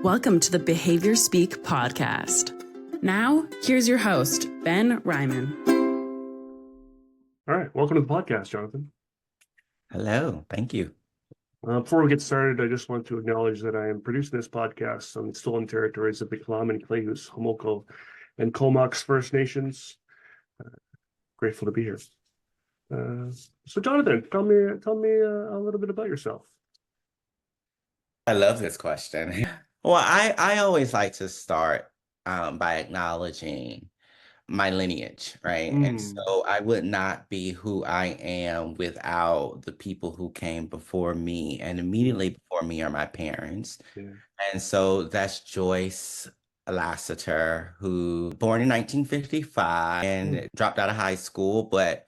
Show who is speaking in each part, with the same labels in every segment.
Speaker 1: Welcome to the Behavior Speak podcast. Now, here's your host, Ben Ryman.
Speaker 2: All right, welcome to the podcast, Jonathan.
Speaker 3: Hello, thank you.
Speaker 2: Before we get started, I just want to acknowledge that I am producing this podcast on the stolen territories of the Klam and Clayhus, Homoko, and Comox First Nations. Grateful to be here. So, Jonathan, tell me a little bit about yourself.
Speaker 3: I love this question. Well, I always like to start by acknowledging my lineage, right? And so I would not be who I am without the people who came before me, and immediately before me are my parents.
Speaker 2: Yeah.
Speaker 3: And so that's Joyce Lassiter, who born in 1955 and dropped out of high school, but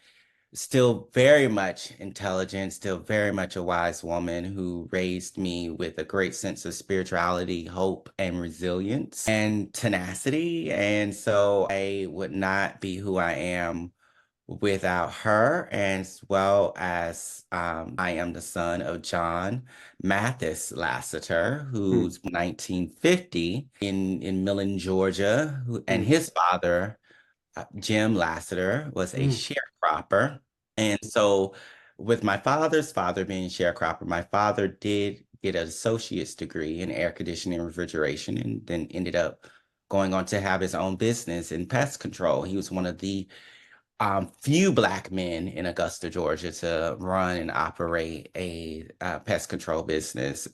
Speaker 3: still very much intelligent, still very much a wise woman who raised me with a great sense of spirituality, hope, and resilience and tenacity. And so I would not be who I am without her, as well as I am the son of John Mathis Lassiter, who's 1950 in Millen, Georgia, and his father, Jim Lassiter, was a sharecropper. And so with my father's father being a sharecropper, my father did get an associate's degree in air conditioning and refrigeration, and then ended up going on to have his own business in pest control. He was one of the few Black men in Augusta, Georgia, to run and operate a pest control business.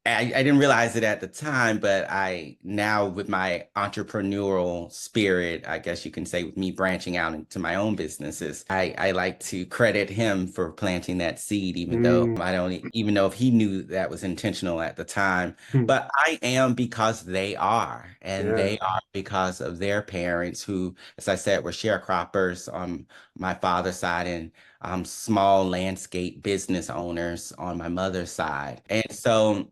Speaker 3: I didn't realize it at the time, but I now, with my entrepreneurial spirit, I guess you can say, with me branching out into my own businesses, I like to credit him for planting that seed, even though I don't even know if he knew that was intentional at the time. But I am because they are, and they are because of their parents, who, as I said, were sharecroppers on my father's side, and small landscape business owners on my mother's side. And so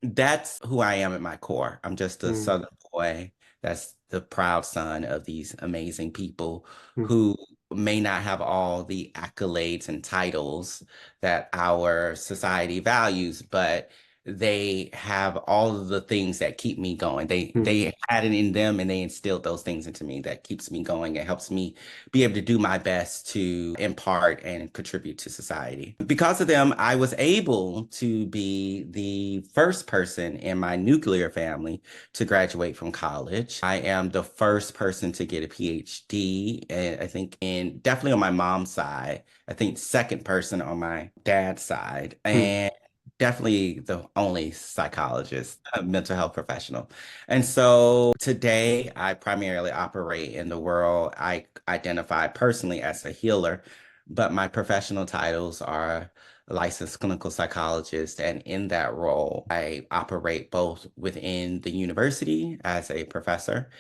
Speaker 3: that's who I am at my core. I'm just a Southern boy that's the proud son of these amazing people who may not have all the accolades and titles that our society values, but they have all of the things that keep me going. They had it in them, and they instilled those things into me that keeps me going. It helps me be able to do my best to impart and contribute to society. Because of them, I was able to be the first person in my nuclear family to graduate from college. I am the first person to get a PhD, and I think definitely on my mom's side. I think second person on my dad's side, and definitely the only psychologist, a mental health professional. And so today I primarily operate in the world I identify personally as a healer, but my professional titles are a licensed clinical psychologist. And in that role, I operate both within the university as a professor,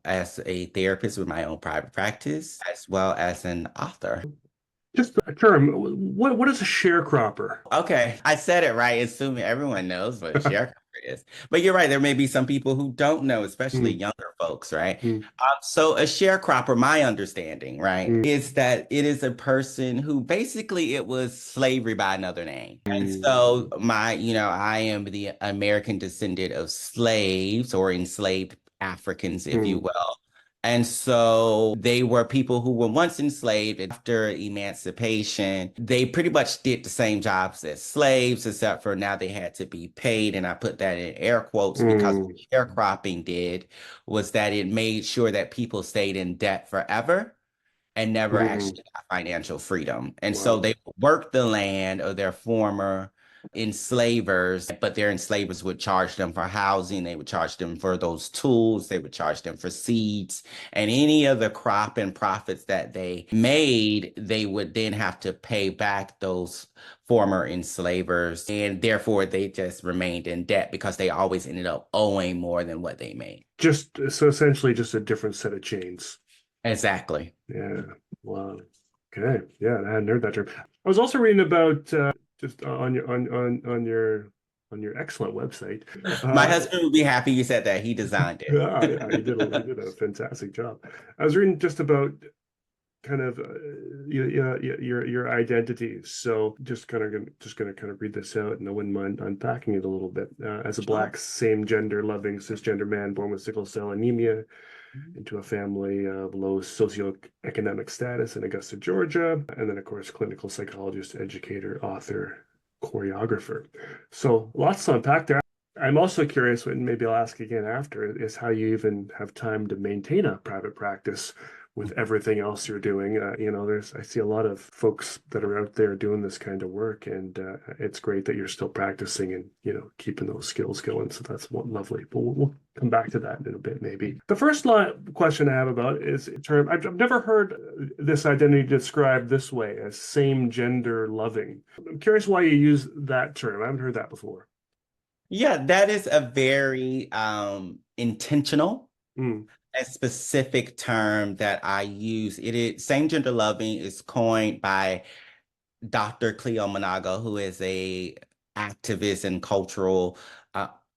Speaker 3: as a therapist with my own private practice, as well as an author.
Speaker 2: Just a term. What is a sharecropper?
Speaker 3: Okay, I said it right, assuming everyone knows what a sharecropper is. But you're right, there may be some people who don't know, especially younger folks, right? So a sharecropper, my understanding, right, is that it is a person who basically it was slavery by another name. And so I am the American descendant of slaves, or enslaved Africans, if you will. And so they were people who were once enslaved. After emancipation, they pretty much did the same jobs as slaves, except for now they had to be paid. And I put that in air quotes because what sharecropping did was that it made sure that people stayed in debt forever and never actually got financial freedom. And so they worked the land of their former enslavers, but their enslavers would charge them for housing, they would charge them for those tools, they would charge them for seeds, and any of the crop and profits that they made, they would then have to pay back those former enslavers, and therefore they just remained in debt because they always ended up owing more than what they made.
Speaker 2: So essentially just a different set of chains.
Speaker 3: Exactly.
Speaker 2: Yeah. Wow. Okay. Yeah, I hadn't heard that term. I was also reading about just on your excellent website.
Speaker 3: My husband would be happy you said that. He designed it.
Speaker 2: Yeah, he did a fantastic job. I was reading just about kind of your identity. So just gonna kind of read this out, and I wouldn't mind unpacking it a little bit. As a
Speaker 3: Sure.
Speaker 2: Black, same gender loving cisgender man born with sickle cell anemia
Speaker 3: Mhm.
Speaker 2: into a family of low socioeconomic status in Augusta, Georgia, and then of course clinical psychologist, educator, author, choreographer. So lots to unpack there. I'm also curious, and maybe I'll ask again after, is how you even have time to maintain a private practice with everything else you're doing. I see a lot of folks that are out there doing this kind of work, and it's great that you're still practicing and, keeping those skills going. So that's lovely. But we'll come back to that in a bit, maybe. The first question I have about is a term I've never heard this identity described this way as same gender loving. I'm curious why you use that term. I haven't heard that before.
Speaker 3: Yeah, that is a very intentional
Speaker 2: Mm,
Speaker 3: and specific term that I use. It is same gender loving is coined by Dr. Cleo Monago, who is a activist and cultural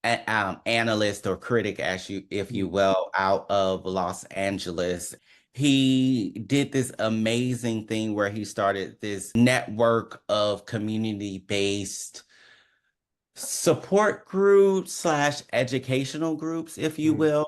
Speaker 3: analyst or critic, if you
Speaker 2: mm,
Speaker 3: will, out of Los Angeles. He did this amazing thing where he started this network of community-based support groups slash educational groups, if you
Speaker 2: mm,
Speaker 3: will,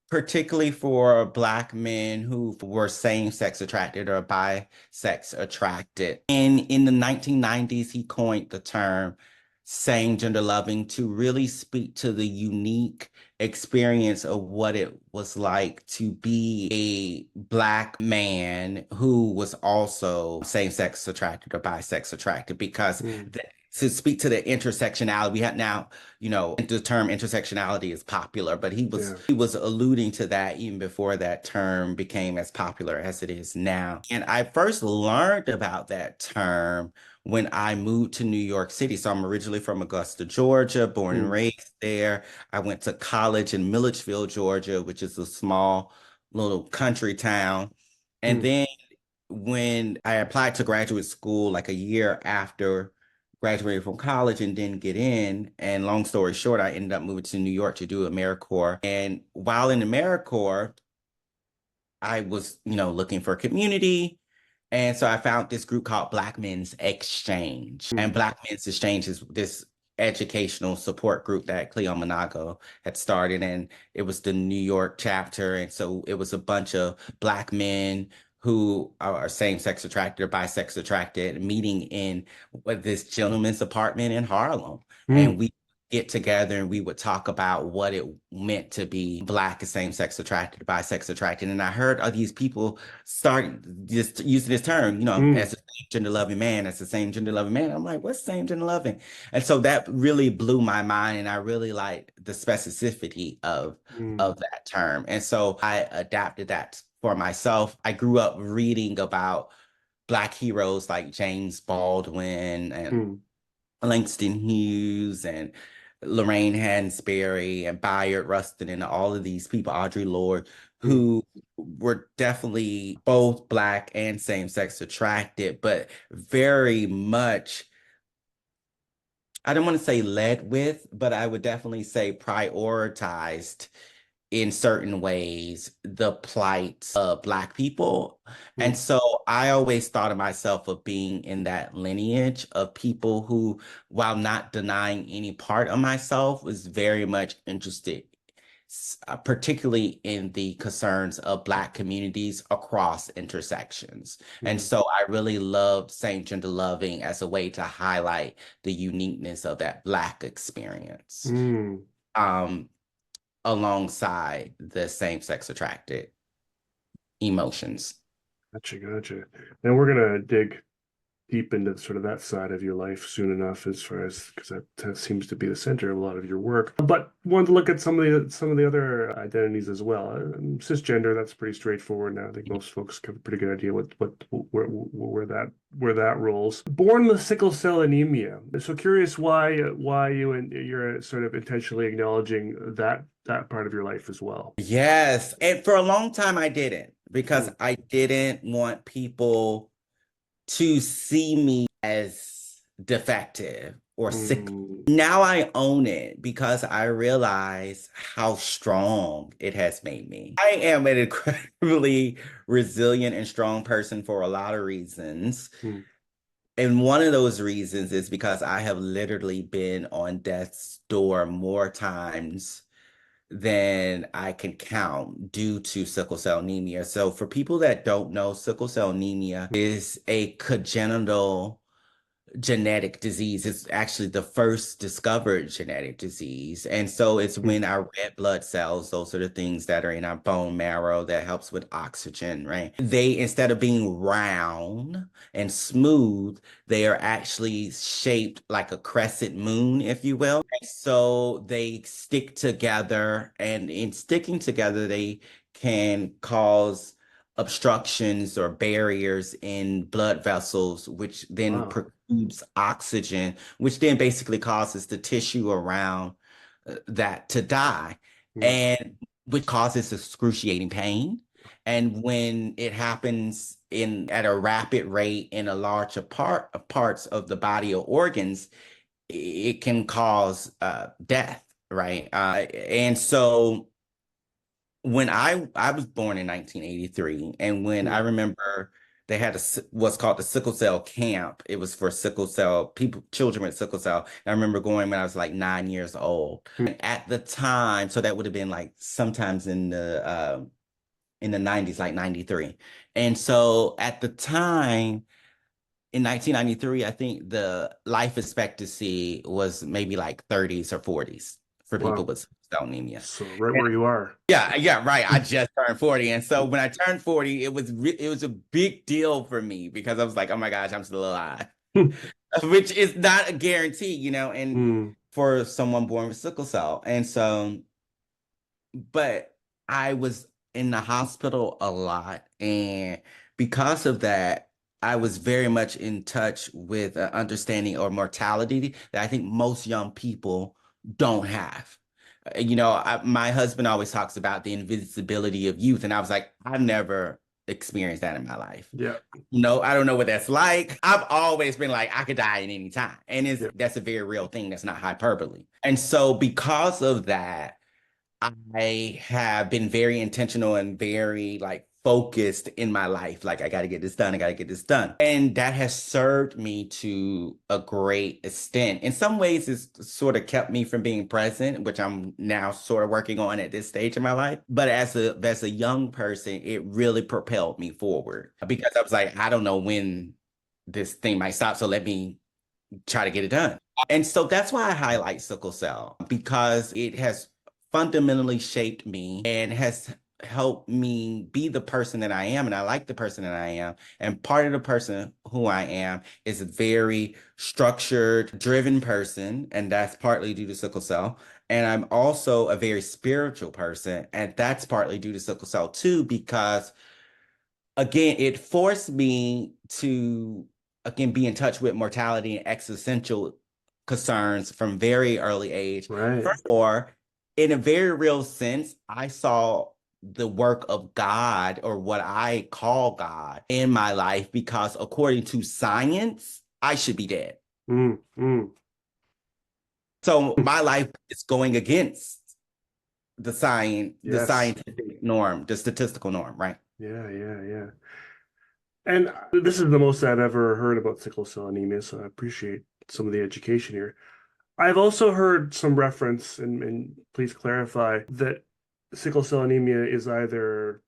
Speaker 3: particularly for Black men who were same-sex attracted or bi-sex attracted. And in the 1990s, he coined the term same gender loving to really speak to the unique experience of what it was like to be a Black man who was also same-sex attracted or bi-sex attracted, because
Speaker 2: mm.
Speaker 3: to speak to the intersectionality, we have now, the term intersectionality is popular, but
Speaker 2: Yeah.
Speaker 3: he was alluding to that even before that term became as popular as it is now. And I first learned about that term when I moved to New York City. So I'm originally from Augusta, Georgia, born and
Speaker 2: Mm,
Speaker 3: raised there. I went to college in Milledgeville, Georgia, which is a small little country town. And
Speaker 2: mm,
Speaker 3: then when I applied to graduate school, like a year after graduated from college and didn't get in. And long story short, I ended up moving to New York to do AmeriCorps. And while in AmeriCorps, I was, looking for community. And so I found this group called Black Men's Exchange. And
Speaker 2: mm,
Speaker 3: Black Men's Exchange is this educational support group that Cleo Monago had started. And it was the New York chapter. And so it was a bunch of Black men who are same-sex attracted or bisex attracted meeting in this gentleman's apartment in Harlem. And
Speaker 2: mm,
Speaker 3: we get together and we would talk about what it meant to be Black and same-sex attracted, bisex attracted. And I heard of these people start just using this term,
Speaker 2: mm,
Speaker 3: as a gender loving man, as the same gender loving man. I'm like, what's same gender loving? And so that really blew my mind. And I really like the specificity
Speaker 2: mm,
Speaker 3: of that term. And so I adapted that for myself. I grew up reading about Black heroes like James Baldwin and
Speaker 2: mm,
Speaker 3: Langston Hughes and Lorraine Hansberry and Bayard Rustin and all of these people, Audre Lorde,
Speaker 2: mm,
Speaker 3: who were definitely both Black and same-sex attracted, but very much, I don't want to say led with, but I would definitely say prioritized in certain ways the plight of Black people. And
Speaker 2: mm,
Speaker 3: so I always thought of myself of being in that lineage of people who, while not denying any part of myself, was very much interested, particularly in the concerns of Black communities across intersections. And
Speaker 2: mm,
Speaker 3: so I really loved same gender loving as a way to highlight the uniqueness of that Black experience.
Speaker 2: mm.
Speaker 3: Um, Alongside the same-sex attracted emotions.
Speaker 2: Gotcha. And we're gonna dig deep into sort of that side of your life soon enough, as far as because that seems to be the center of a lot of your work. But wanted to look at some of the other identities as well. Cisgender, that's pretty straightforward now. I think most folks have a pretty good idea where that rolls. Born with sickle cell anemia. So curious why you're sort of intentionally acknowledging that part of your life as well.
Speaker 3: Yes. And for a long time, I didn't, because
Speaker 2: Mm,
Speaker 3: I didn't want people to see me as defective or sickle.
Speaker 2: Mm.
Speaker 3: Now I own it because I realize how strong it has made me. I am an incredibly resilient and strong person for a lot of reasons.
Speaker 2: Mm.
Speaker 3: And one of those reasons is because I have literally been on death's door more times than I can count due to sickle cell anemia. So for people that don't know, sickle cell anemia is a congenital genetic disease. It's actually the first discovered genetic disease. And so it's when our red blood cells, those are the things that are in our bone marrow that helps with oxygen, right? They, instead of being round and smooth, they are actually shaped like a crescent moon, if you will. And so they stick together, and in sticking together, they can cause obstructions or barriers in blood vessels, which then
Speaker 2: Wow.
Speaker 3: precludes oxygen, which then basically causes the tissue around that to die, and which causes excruciating pain. And when it happens in at a rapid rate in a larger parts of the body or organs, it can cause death, right? And so when I was born in 1983, and when I remember they had what's called the sickle cell camp. It was for sickle cell people, children with sickle cell. And I remember going when I was like 9 years old. And at the time, so that would have been like sometimes in the 90s, like 93. And so at the time, in 1993, I think the life expectancy was maybe like 30s or 40s for people
Speaker 2: Wow.
Speaker 3: with sickle cell anemia.
Speaker 2: So right where you are.
Speaker 3: Yeah, right. I just turned 40. And so when I turned 40, it was a big deal for me because I was like, oh my gosh, I'm still alive. Which is not a guarantee, and for someone born with sickle cell. And so, but I was in the hospital a lot. And because of that, I was very much in touch with an understanding of mortality that I think most young people don't have. My husband always talks about the invisibility of youth. And I was like, I've never experienced that in my life.
Speaker 2: Yeah.
Speaker 3: No, I don't know what that's like. I've always been like, I could die at any time. And
Speaker 2: Yeah.
Speaker 3: that's a very real thing. That's not hyperbole. And so because of that, I have been very intentional and very like focused in my life. Like, I got to get this done. I got to get this done. And that has served me to a great extent. In some ways, it's sort of kept me from being present, which I'm now sort of working on at this stage in my life. But as a young person, it really propelled me forward because I was like, I don't know when this thing might stop. So let me try to get it done. And so that's why I highlight sickle cell, because it has fundamentally shaped me and has helped me be the person that I am. And I like the person that I am. And part of the person who I am is a very structured, driven person. And that's partly due to sickle cell. And I'm also a very spiritual person. And that's partly due to sickle cell too, because again, it forced me to, again, be in touch with mortality and existential concerns from very early age.
Speaker 2: Right.
Speaker 3: Furthermore, in a very real sense, I saw the work of God, or what I call God, in my life, because according to science, I should be dead. So my life is going against the scientific norm, the statistical norm, right?
Speaker 2: Yeah. And this is the most I've ever heard about sickle cell anemia, so I appreciate some of the education here. I've also heard some reference, and please clarify, that sickle cell anemia is either,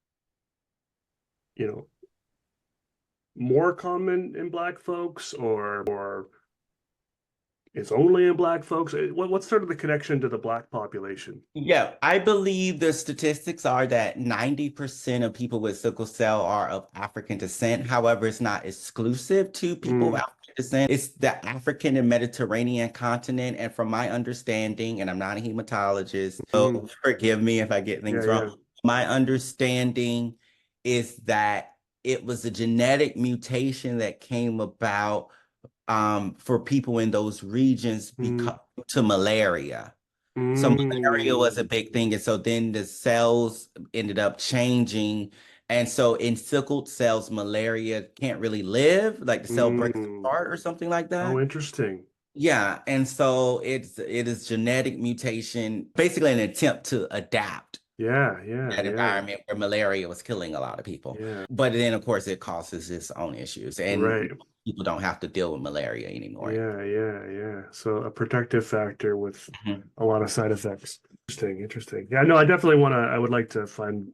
Speaker 2: more common in Black folks or it's only in Black folks. What's sort of the connection to the Black population?
Speaker 3: Yeah, I believe the statistics are that 90% of people with sickle cell are of African descent. However, it's not exclusive to people of African descent. It's the African and Mediterranean continent. And from my understanding, and I'm not a hematologist, so forgive me if I get things wrong. My understanding is that it was a genetic mutation that came about for people in those regions because to malaria. So malaria was a big thing. And so then the cells ended up changing. And so in sickled cells, malaria can't really live, like the cell breaks apart or something like that.
Speaker 2: Oh, interesting.
Speaker 3: Yeah, and so it is genetic mutation, basically an attempt to adapt
Speaker 2: Yeah, yeah,
Speaker 3: that
Speaker 2: yeah,
Speaker 3: environment where malaria was killing a lot of people.
Speaker 2: yeah.
Speaker 3: But then, of course, it causes its own issues,
Speaker 2: Right.
Speaker 3: and people don't have to deal with malaria anymore.
Speaker 2: Yeah, yeah, yeah. So a protective factor with
Speaker 3: Mhm.
Speaker 2: a lot of side effects. Interesting, interesting. Yeah, no, I definitely want to, I would like to find,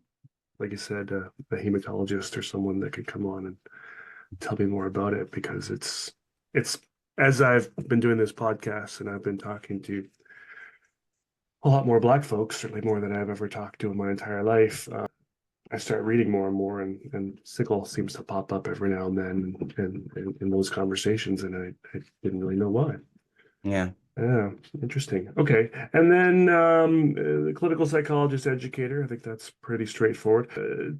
Speaker 2: like you said, a hematologist or someone that could come on and tell me more about it because it's, as I've been doing this podcast and I've been talking to a lot more Black folks, certainly more than I've ever talked to in my entire life. I start reading more and more, and sickle seems to pop up every now and then in those conversations, and I didn't really know why.
Speaker 3: Yeah.
Speaker 2: Yeah, interesting. Okay, and then the clinical psychologist educator. I think that's pretty straightforward.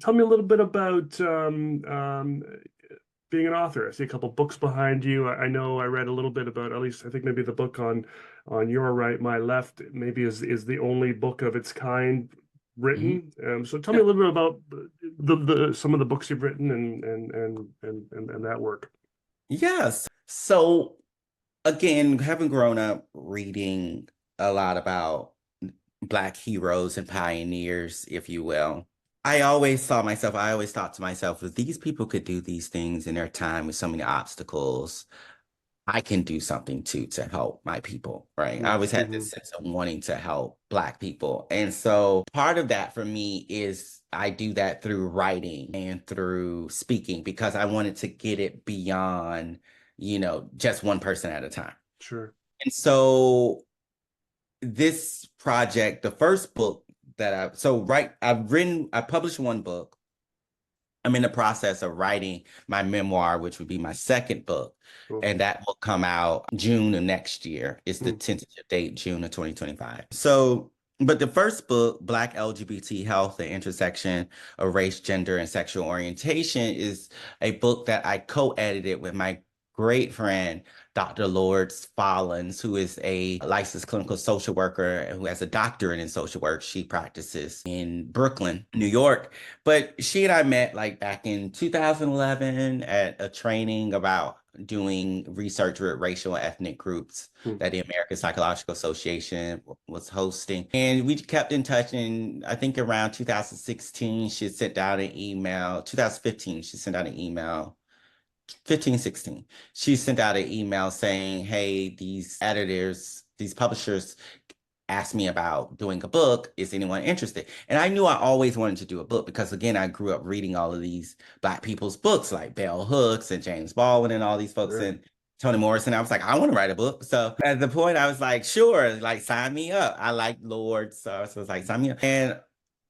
Speaker 2: Tell me a little bit about being an author. I see a couple books behind you. I know I read a little bit about, at least I think maybe the book on your right, my left, maybe is the only book of its kind
Speaker 3: Mhm.
Speaker 2: written. So tell me a little bit about the some of the books you've written and that work.
Speaker 3: Yes. So again, having grown up reading a lot about Black heroes and pioneers, if you will, I always thought to myself, if these people could do these things in their time with so many obstacles, I can do something too to help my people, right? I always had
Speaker 2: Mm-hmm.
Speaker 3: this sense of wanting to help Black people. And so part of that for me is I do that through writing and through speaking because I wanted to get it beyond, just one person at a time.
Speaker 2: Sure.
Speaker 3: And so this project, the first book I published one book. I'm in the process of writing my memoir, which would be my second book,
Speaker 2: Cool.
Speaker 3: and that will come out June of next year. It's the
Speaker 2: Mm.
Speaker 3: tentative date, June of 2025. So, but the first book, Black LGBT Health, the Intersection of Race, Gender, and Sexual Orientation, is a book that I co-edited with my great friend, Dr. Lourdes Follins, who is a licensed clinical social worker and who has a doctorate in social work. She practices in Brooklyn, New York. But she and I met like back in 2011 at a training about doing research with racial and ethnic groups
Speaker 2: Mm.
Speaker 3: that the American Psychological Association was hosting. And we kept in touch. And I think around 2016, she sent out an email. 2015, she sent out an email. 15, 16. She sent out an email saying, hey, these editors, these publishers asked me about doing a book. Is anyone interested? And I knew I always wanted to do a book because, again, I grew up reading all of these Black people's books like Bell Hooks and James Baldwin and all these folks
Speaker 2: Sure.
Speaker 3: and Toni Morrison. I was like, I want to write a book. So at the point, I was like, sure, like sign me up. I like Lord. So I was like, sign me up. And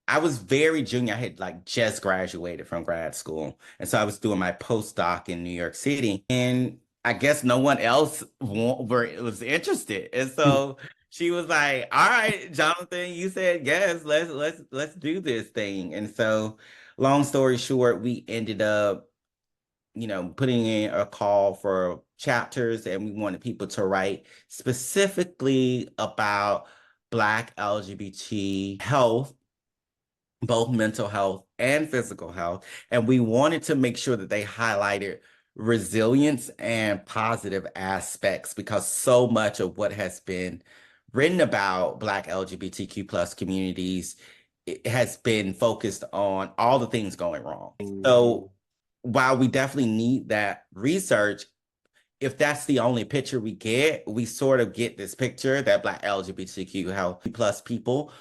Speaker 3: I was very junior. I had like just graduated from grad school. And so I was doing my postdoc in New York City. And I guess no one else was interested. And
Speaker 2: Mm.
Speaker 3: so she was like, all right, Jonathan, you said yes, let's do this thing. And so long story short, we ended up, putting in a call for chapters and we wanted people to write specifically about Black LGBT health, both mental health and physical health. And we wanted to make sure that they highlighted resilience and positive aspects because so much of what has been written about Black LGBTQ plus communities it has been focused on all the things going wrong.
Speaker 2: Mm.
Speaker 3: So while we definitely need that research, if that's the only picture we get, we sort of get this picture that Black LGBTQ health plus people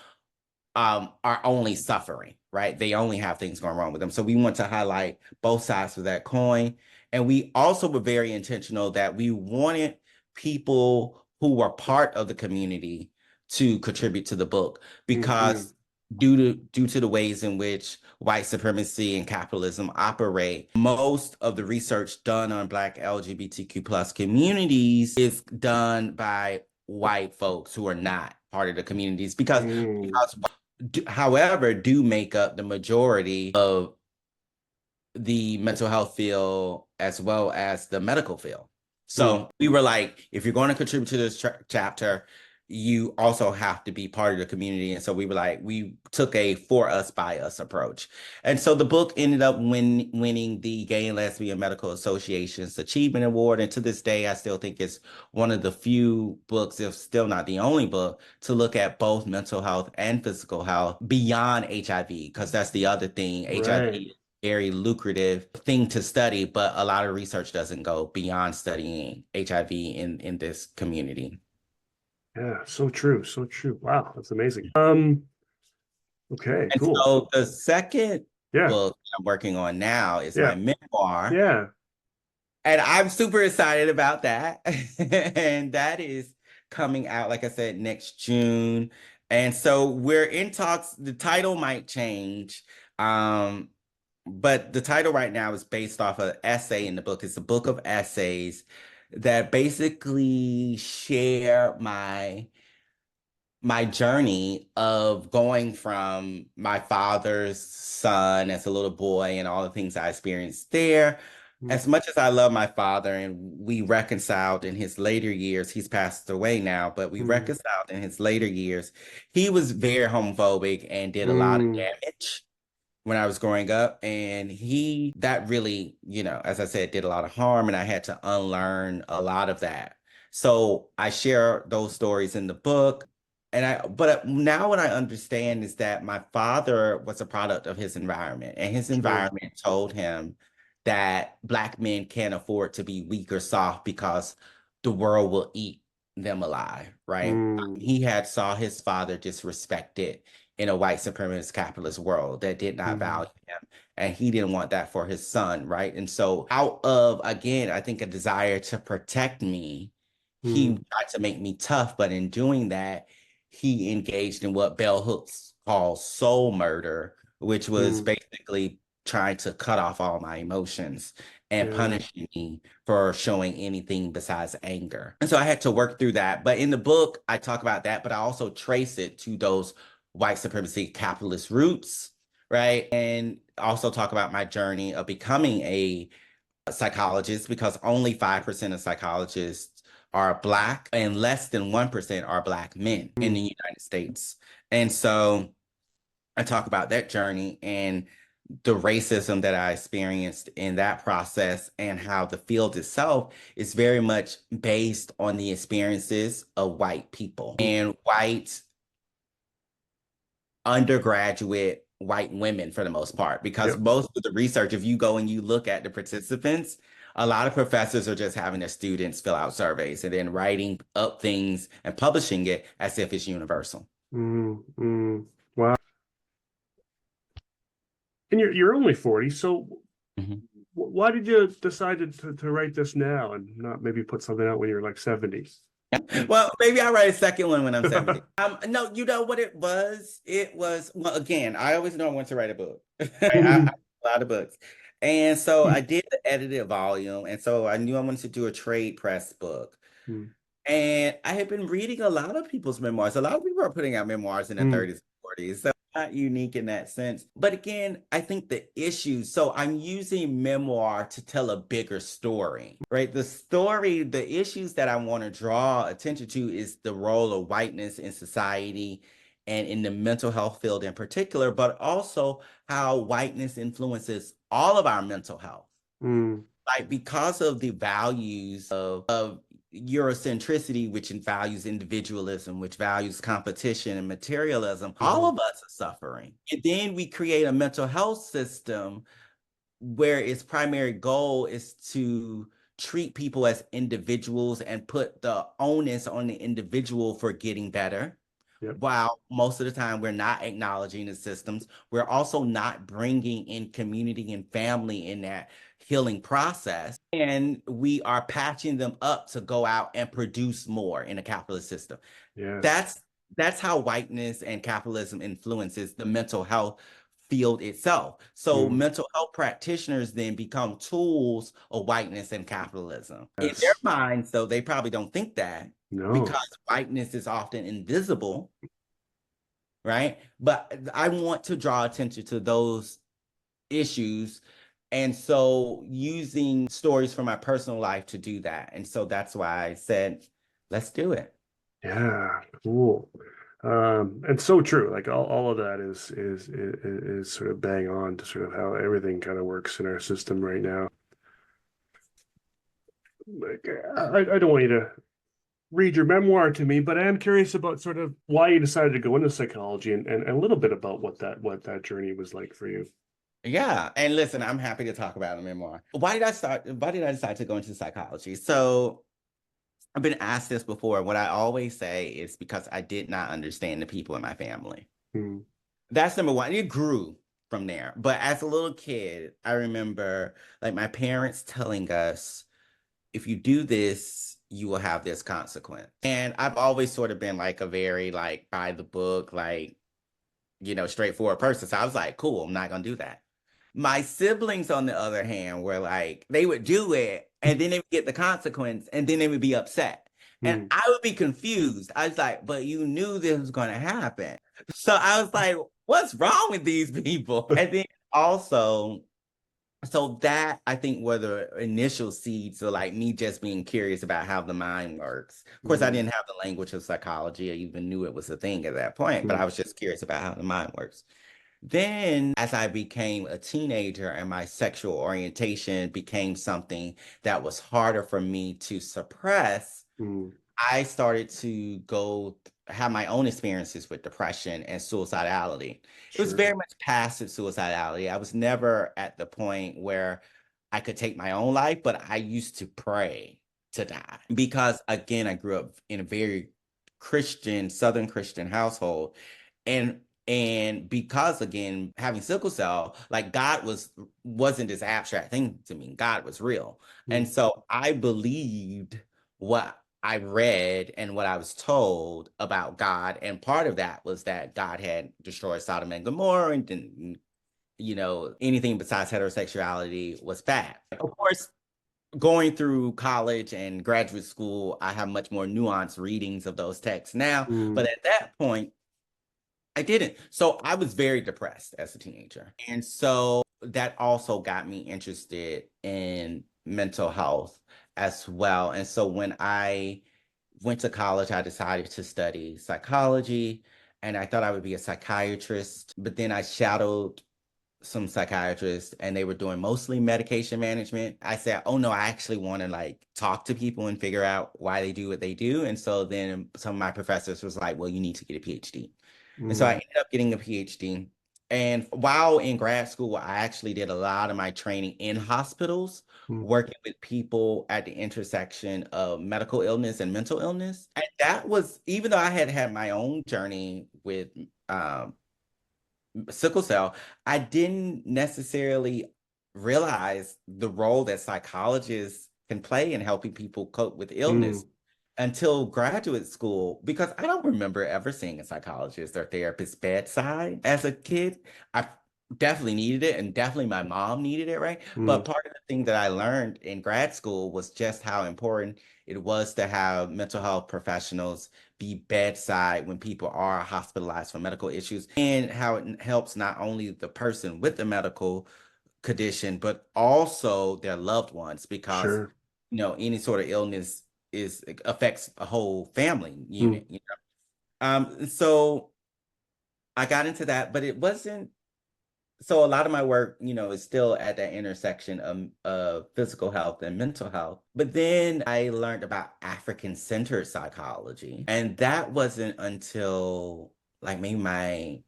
Speaker 3: are only suffering, right? They only have things going wrong with them. So we want to highlight both sides of that coin. And we also were very intentional that we wanted people who were part of the community to contribute to the book
Speaker 2: Mm-hmm.
Speaker 3: because due to the ways in which white supremacy and capitalism operate, most of the research done on Black LGBTQ plus communities is done by white folks who are not part of the communities because
Speaker 2: Mm.
Speaker 3: because however, do make up the majority of the mental health field as well as the medical field.
Speaker 2: Mm.
Speaker 3: So we were like, if you're going to contribute to this chapter, you also have to be part of the community. And so we took a for us, by us approach. And so the book ended up winning the Gay and Lesbian Medical Association's Achievement Award. And to this day, I still think it's one of the few books, if still not the only book, to look at both mental health and physical health beyond HIV, because that's the other thing. HIV is a very lucrative thing to study, but a lot of research doesn't go beyond studying HIV in this community.
Speaker 2: Yeah, so true, so true. Wow, that's amazing. Okay,
Speaker 3: And
Speaker 2: cool.
Speaker 3: so the second
Speaker 2: Yeah,
Speaker 3: book I'm working on now is
Speaker 2: yeah,
Speaker 3: my memoir.
Speaker 2: yeah.
Speaker 3: And I'm super excited about that. And that is coming out, like I said, next June. And so we're in talks. The title might change. But the title right now is based off an essay in the book. It's a book of essays that basically share my journey of going from my father's son as a little boy and all the things I experienced there. As much as I love my father and we reconciled in his later years, he's passed away now, but we reconciled in his later years. He was very homophobic and did a lot of damage when I was growing up. And that really, as I said, did a lot of harm, and I had to unlearn a lot of that. So I share those stories in the book. But now what I understand is that my father was a product of his environment, and his environment told him that Black men can't afford to be weak or soft because the world will eat them alive, right? He had saw his father disrespected in a white supremacist capitalist world that did not value him. And he didn't want that for his son, right? And so out of, again, I think a desire to protect me, he tried to make me tough, but in doing that, he engaged in what bell hooks calls soul murder, which was basically trying to cut off all my emotions and punishing me for showing anything besides anger. And so I had to work through that. But in the book, I talk about that, but I also trace it to those white supremacy capitalist roots, right? And also talk about my journey of becoming a psychologist, because only 5% of psychologists are Black and less than 1% are Black men in the United States. And so I talk about that journey and the racism that I experienced in that process, and how the field itself is very much based on the experiences of white people and white undergraduate white women for the most part, because most of the research, if you go and you look at the participants, a lot of professors are just having their students fill out surveys and then writing up things and publishing it as if it's universal.
Speaker 2: Wow. And you're only 40, so why did you decide to write this now and not maybe put something out when you're like 70?
Speaker 3: Well, maybe I'll write a second one when I'm 70. No, you know what it was? It was, well, again, I always know I want to write a book. I a lot of books. And so I did the edited volume. And so I knew I wanted to do a trade press book. And I had been reading a lot of people's memoirs. A lot of people are putting out memoirs in their 30s and 40s. So not unique in that sense. But again, I think the issue, so I'm using memoir to tell a bigger story, right? The issues that I want to draw attention to is the role of whiteness in society and in the mental health field in particular, but also how whiteness influences all of our mental health. Like, because of the values of Eurocentricity, which values individualism, which values competition and materialism, all of us are suffering. And then we create a mental health system where its primary goal is to treat people as individuals and put the onus on the individual for getting better. While most of the time we're not acknowledging the systems, we're also not bringing in community and family in that healing process. And we are patching them up to go out and produce more in a capitalist system. That's how whiteness and capitalism influences the mental health field itself. So mental health practitioners then become tools of whiteness and capitalism. In their minds, though, they probably don't think that. Because whiteness is often invisible, right? But I want to draw attention to those issues. And so using stories from my personal life to do that. And so that's why I said, let's do it.
Speaker 2: Yeah, cool. And so true. Like all of that is sort of bang on to sort of how everything kind of works in our system right now. Like, I don't want you to read your memoir to me, but I am curious about sort of why you decided to go into psychology and a little bit about what that journey was like for you.
Speaker 3: Yeah, and listen, I'm happy to talk about a memoir. Why did I decide to go into psychology? So I've been asked this before. What I always say is because I did not understand the people in my family.
Speaker 2: Mm,
Speaker 3: That's number one. It grew from there. But as a little kid, I remember like my parents telling us, if you do this, you will have this consequence. And I've always sort of been like a very like by the book, like, straightforward person. So I was like, cool, I'm not gonna do that. My siblings, on the other hand, were like, they would do it and then they would get the consequence and then they would be upset. And
Speaker 2: mm,
Speaker 3: I would be confused. I was like, but you knew this was going to happen. So I was like, what's wrong with these people? And then also, so that I think were the initial seeds of like me just being curious about how the mind works. Of course, I
Speaker 2: mm,
Speaker 3: didn't have the language of psychology. I even knew it was a thing at that point, but
Speaker 2: mm,
Speaker 3: I was just curious about how the mind works. Then, as I became a teenager and my sexual orientation became something that was harder for me to suppress,
Speaker 2: mm.
Speaker 3: I started to have my own experiences with depression and suicidality. It was
Speaker 2: Sure.
Speaker 3: very much passive suicidality. I was never at the point where I could take my own life, but I used to pray to die because, again, I grew up in a very Christian, Southern Christian household. And because again, having sickle cell, like wasn't this abstract thing to me. God was real. And
Speaker 2: Mm,
Speaker 3: so I believed what I read and what I was told about God. And part of that was that God had destroyed Sodom and Gomorrah and didn't, anything besides heterosexuality was bad. Of course, going through college and graduate school, I have much more nuanced readings of those texts now.
Speaker 2: mm,
Speaker 3: But at that point, I didn't. So I was very depressed as a teenager. And so that also got me interested in mental health as well. And so when I went to college, I decided to study psychology and I thought I would be a psychiatrist. But then I shadowed some psychiatrists and they were doing mostly medication management. I said, oh no, I actually want to like talk to people and figure out why they do what they do. And so then some of my professors was like, well, you need to get a PhD. And so I
Speaker 2: mm,
Speaker 3: ended up getting a PhD. And while in grad school, I actually did a lot of my training in hospitals,
Speaker 2: mm,
Speaker 3: working with people at the intersection of medical illness and mental illness. And that was, even though I had had my own journey with um, sickle cell, I didn't necessarily realize the role that psychologists can play in helping people cope with illness
Speaker 2: mm.
Speaker 3: until graduate school, because I don't remember ever seeing a psychologist or therapist bedside as a kid. I definitely needed it, and definitely my mom needed it, right? But
Speaker 2: Mm.
Speaker 3: part of the thing that I learned in grad school was just how important it was to have mental health professionals be bedside when people are hospitalized for medical issues, and how it helps not only the person with the medical condition, but also their loved ones, because
Speaker 2: Sure.
Speaker 3: any sort of illness affects a whole family
Speaker 2: Mm,
Speaker 3: unit. So I got into that, but it wasn't. So a lot of my work, is still at that intersection of physical health and mental health. But then I learned about African-centered psychology, and that wasn't until like maybe my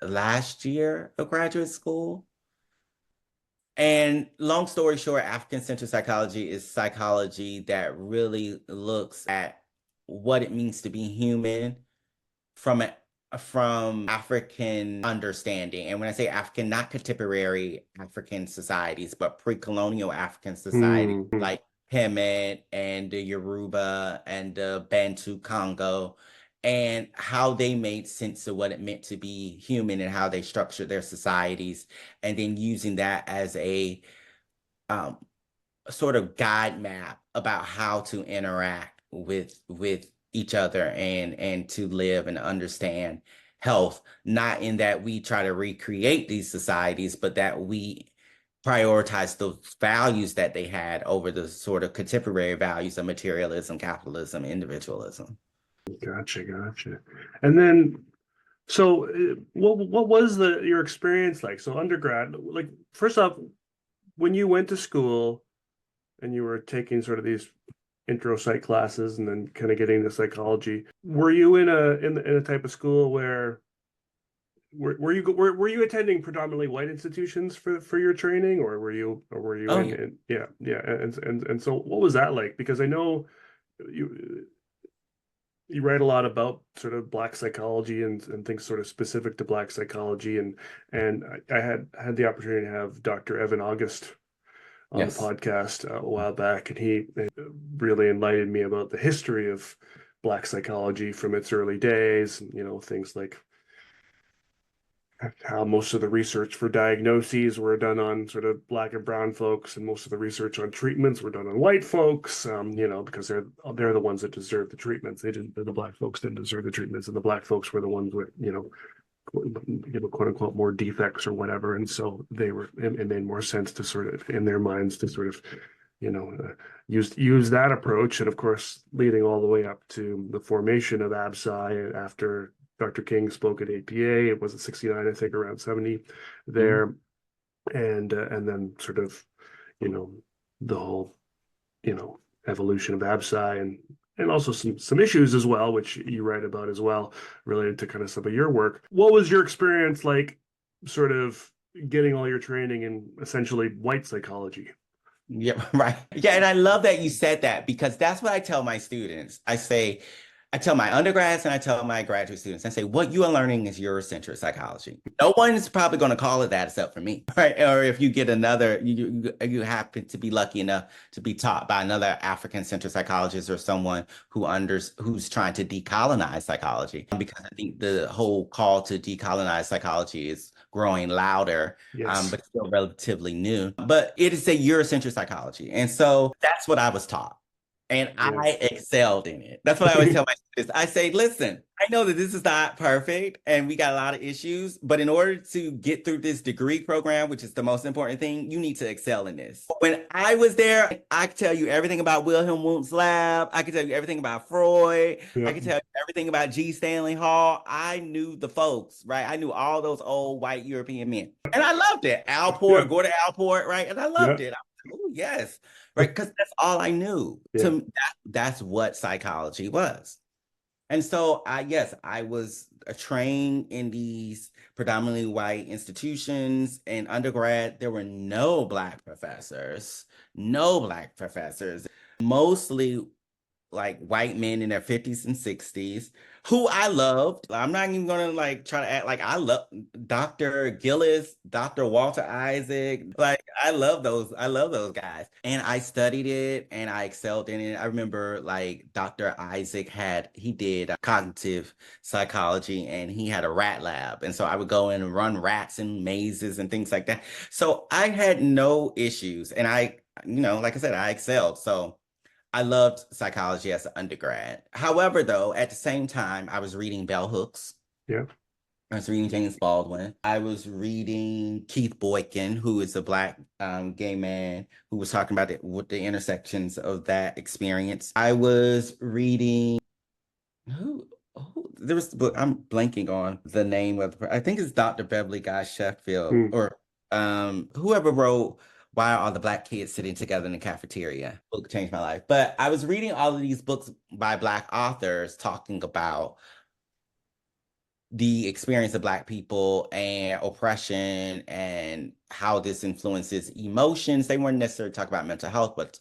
Speaker 3: last year of graduate school. And long story short, African-centered psychology is psychology that really looks at what it means to be human from from African understanding. And when I say African, not contemporary African societies, but pre-colonial African society
Speaker 2: mm, mm.
Speaker 3: like Kemet and the Yoruba and the Bantu Congo, and how they made sense of what it meant to be human and how they structured their societies, and then using that as um, sort of guide map about how to interact with each other and to live and understand health, not in that we try to recreate these societies, but that we prioritize those values that they had over the sort of contemporary values of materialism, capitalism, individualism.
Speaker 2: Gotcha. And then, so what was your experience like? So undergrad, like first off, when you went to school and you were taking sort of these intro psych classes and then kind of getting into psychology, were you in a type of school where were you attending predominantly white institutions for your training, or were you
Speaker 3: Oh,
Speaker 2: in,
Speaker 3: yeah.
Speaker 2: yeah, and so what was that like? Because I know you you write a lot about sort of Black psychology and things sort of specific to Black psychology, and I had the opportunity to have Dr. Evan August on the
Speaker 3: Yes.
Speaker 2: podcast a while back, and he really enlightened me about the history of Black psychology from its early days, and, things like how most of the research for diagnoses were done on sort of Black and brown folks, and most of the research on treatments were done on white folks, because they're the ones that deserve the treatments. The Black folks didn't deserve the treatments, and the Black folks were the ones with, quote unquote, more defects or whatever. And so it made more sense to sort of, in their minds, to sort of, use that approach. And of course, leading all the way up to the formation of ABSI after Dr. King spoke at APA. It was at 69, I think, around 70 there. And then sort of, the whole, evolution of ABSI and also some issues as well, which you write about as well, related to kind of some of your work. What was your experience like, sort of getting all your training in essentially white psychology?
Speaker 3: Yeah, right. Yeah, and I love that you said that because that's what I tell my students. I tell my undergrads and I tell my graduate students, I say, what you are learning is Eurocentric psychology. No one's probably going to call it that except for me, right? Or if you get you happen to be lucky enough to be taught by another African-centered psychologist or someone who's trying to decolonize psychology. Because I think the whole call to decolonize psychology is growing louder,
Speaker 2: Yes.
Speaker 3: but still relatively new. But it is a Eurocentric psychology. And so that's what I was taught. And I excelled in it. That's what I always tell my students. I say, listen, I know that this is not perfect and we got a lot of issues, but in order to get through this degree program, which is the most important thing, you need to excel in this. When I was there, I could tell you everything about Wilhelm Wundt's lab. I could tell you everything about Freud.
Speaker 2: Yeah.
Speaker 3: I could tell you everything about G. Stanley Hall. I knew the folks, right? I knew all those old white European men. And I loved it. Alport, Gordon Alport, right? And I loved it. I was like, oh, yes. Right, because that's all I knew.
Speaker 2: Yeah.
Speaker 3: To me, that's what psychology was. And so I was trained in these predominantly white institutions. In undergrad, there were no Black professors, mostly like white men in their 50s and 60s who I loved. I'm not even gonna like try to act like I love Dr. Gillis, Dr. Walter Isaac. Like I love those guys. And I studied it and I excelled in it. I remember like Dr. Isaac he did cognitive psychology and he had a rat lab. And so I would go in and run rats in mazes and things like that. So I had no issues. And like I said, I excelled. So I loved psychology as an undergrad. However, though, at the same time, I was reading bell hooks.
Speaker 2: Yeah.
Speaker 3: I was reading James Baldwin. I was reading Keith Boykin, who is a Black gay man who was talking about the intersections of that experience. I was reading there was the book, I'm blanking on the name of I think it's Dr. Beverly Guy Sheffield or whoever wrote Why Are All the Black Kids Sitting Together in the Cafeteria? Book changed my life. But I was reading all of these books by Black authors talking about the experience of Black people and oppression and how this influences emotions. They weren't necessarily talking about mental health, but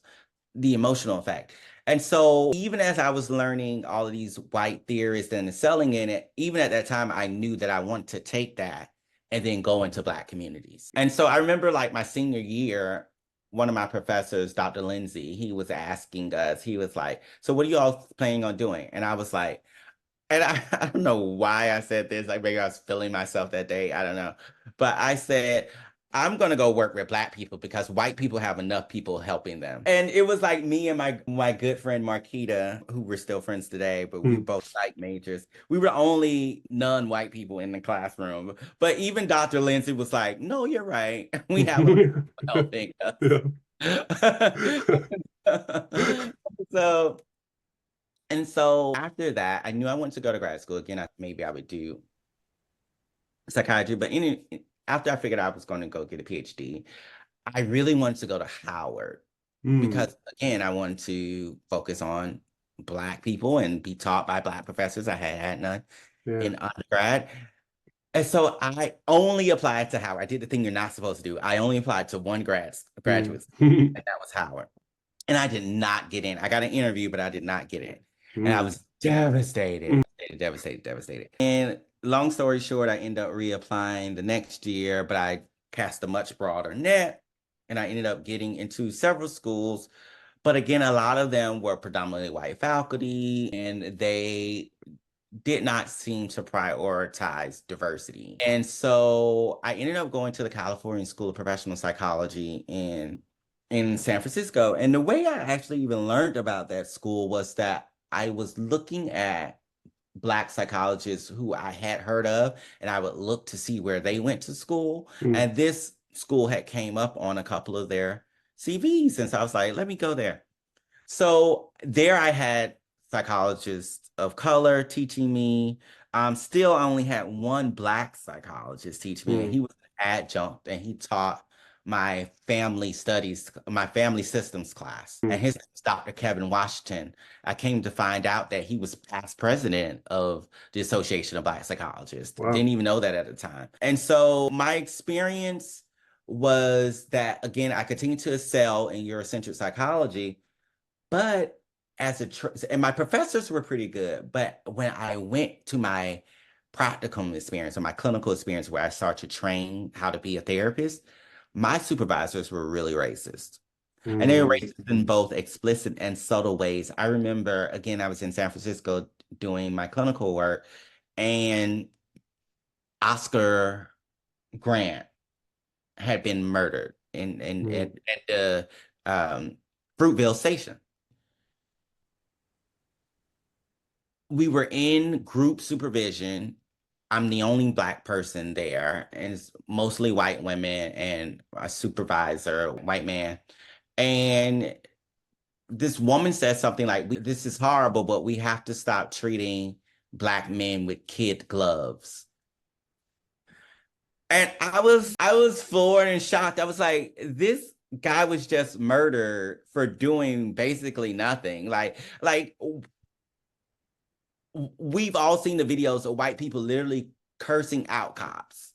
Speaker 3: the emotional effect. And so even as I was learning all of these white theorists and selling in it, even at that time, I knew that I wanted to take that and then go into Black communities. And so I remember like my senior year, one of my professors, Dr. Lindsay, he was asking us, he was like, so what are you all planning on doing? And I was like, and I don't know why I said this, like maybe I was feeling myself that day, I don't know. But I said, I'm going to go work with Black people because white people have enough people helping them. And it was like me and my good friend Marquita, who we're still friends today, but we were both psych majors. We were only non-white people in the classroom. But even Dr. Lindsay was like, no, you're right. We have a helping us. So And so after that, I knew I wanted to go to grad school. Again, maybe I would do psychiatry, but after I figured I was going to go get a PhD, I really wanted to go to Howard because, again, I wanted to focus on Black people and be taught by Black professors. I had none in undergrad. And so I only applied to Howard. I did the thing you're not supposed to do. I only applied to one graduate school, and that was Howard. And I did not get in. I got an interview, but I did not get in. And I was devastated. And long story short, I ended up reapplying the next year, but I cast a much broader net. And I ended up getting into several schools. But again, a lot of them were predominantly white faculty, and they did not seem to prioritize diversity. And so I ended up going to the California School of Professional Psychology in San Francisco. And the way I actually even learned about that school was that I was looking at Black psychologists who I had heard of, and I would look to see where they went to school. And this school had came up on a couple of their CVs. And so I was like, let me go there. So there I had psychologists of color teaching me. Still I only had one Black psychologist teach me, and he was an adjunct, and he taught my family systems class. And his name was Dr. Kevin Washington. I came to find out that he was past president of the Association of Black Psychologists.
Speaker 2: Wow.
Speaker 3: Didn't even know that at the time. And so my experience was that, again, I continued to excel in Eurocentric psychology, but and my professors were pretty good. But when I went to my practicum experience or my clinical experience where I started to train how to be a therapist, my supervisors were really racist. And they were racist in both explicit and subtle ways. I remember, again, I was in San Francisco doing my clinical work, and Oscar Grant had been murdered at the Fruitvale station. We were in group supervision. I'm the only Black person there, and it's mostly white women and a supervisor, white man. And this woman said something like, this is horrible, but we have to stop treating Black men with kid gloves. And I was floored and shocked. I was like, this guy was just murdered for doing basically nothing. Like we've all seen the videos of white people literally cursing out cops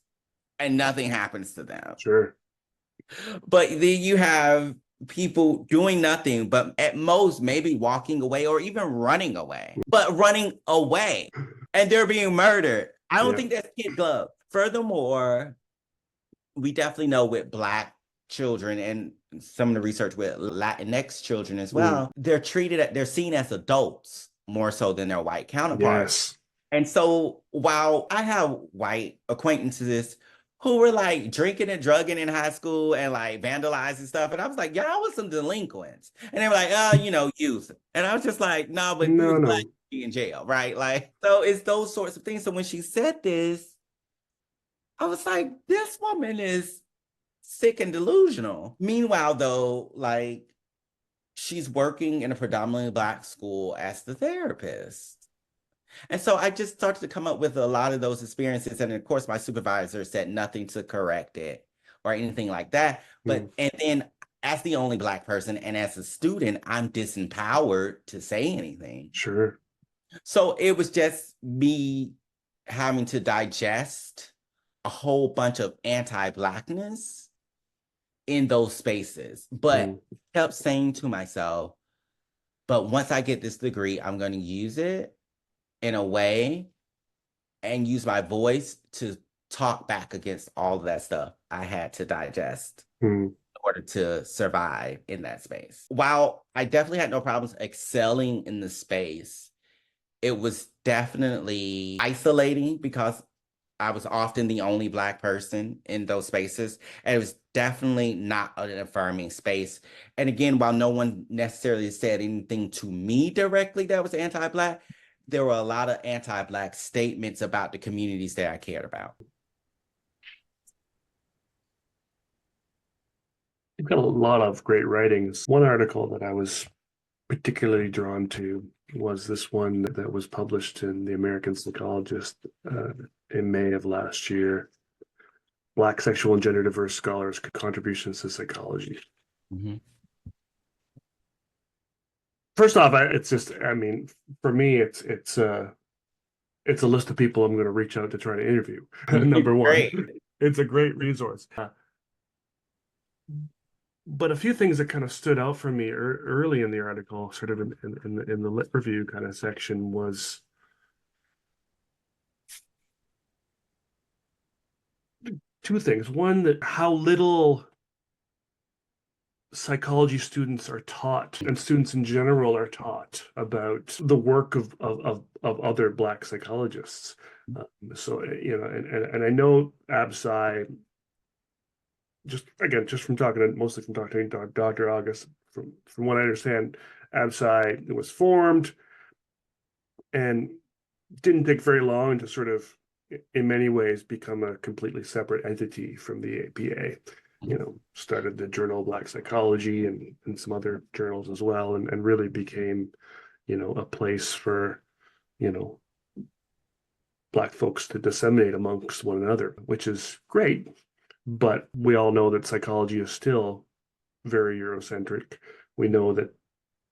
Speaker 3: and nothing happens to them.
Speaker 2: Sure.
Speaker 3: But then you have people doing nothing, but at most maybe walking away or even running away, and they're being murdered. I don't think that's kid glove. Furthermore, we definitely know with Black children and some of the research with Latinx children as well, they're seen as adults more so than their white counterparts.
Speaker 2: Yes.
Speaker 3: And so while I have white acquaintances who were like drinking and drugging in high school and like vandalizing stuff, and I was like, y'all was some delinquents. And they were like, youth. And I was just like, no, but you was Black, be in jail, right? Like, so it's those sorts of things. So when she said this, I was like, this woman is sick and delusional. Meanwhile, though, like, she's working in a predominantly Black school as the therapist. And so I just started to come up with a lot of those experiences. And of course, my supervisor said nothing to correct it or anything like that. But and then as the only Black person and as a student, I'm disempowered to say anything.
Speaker 2: Sure.
Speaker 3: So it was just me having to digest a whole bunch of anti-Blackness in those spaces, but kept saying to myself, but once I get this degree, I'm going to use it in a way and use my voice to talk back against all of that stuff I had to digest in order to survive in that space. While I definitely had no problems excelling in the space, it was definitely isolating because I was often the only Black person in those spaces. And it was definitely not an affirming space. And again, while no one necessarily said anything to me directly that was anti-Black, there were a lot of anti-Black statements about the communities that I cared about.
Speaker 2: You've got a lot of great writings. One article that I was particularly drawn to was this one that was published in the American Psychologist in May of last year. Black sexual and gender diverse scholars' contributions to psychology.
Speaker 3: Mhm.
Speaker 2: First off, it's just, I mean, for me, it's a list of people I'm going to reach out to try to interview. Number one,
Speaker 3: Great.
Speaker 2: it's a great resource. But a few things that kind of stood out for me early in the article, sort of in the lit review kind of section, was two things. One, that how little psychology students are taught, and students in general are taught about the work of other Black psychologists. So, you know, and I know ABSCI, mostly from talking to Dr. August, from what I understand, ABSCI was formed and didn't take very long to sort of, in many ways, become a completely separate entity from the APA. You know, started the Journal of Black Psychology and some other journals as well, and really became, you know, a place for, you know, Black folks to disseminate amongst one another, which is great. But we all know that psychology is still very Eurocentric. We know that,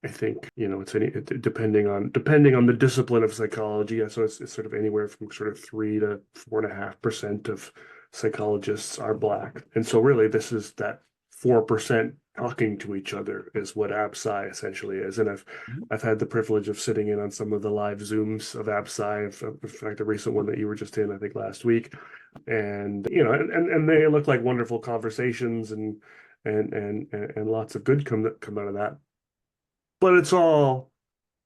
Speaker 2: I think, you know, depending on the discipline of psychology. So it's sort of anywhere from sort of 3 to 4.5% of psychologists are Black, and so really this is that 4% talking to each other is what ABSCI essentially is. And I've had the privilege of sitting in on some of the live Zooms of ABSCI. In fact, the recent one that you were just in, I think last week, and you know, and they look like wonderful conversations and lots of good come out of that. But it's all,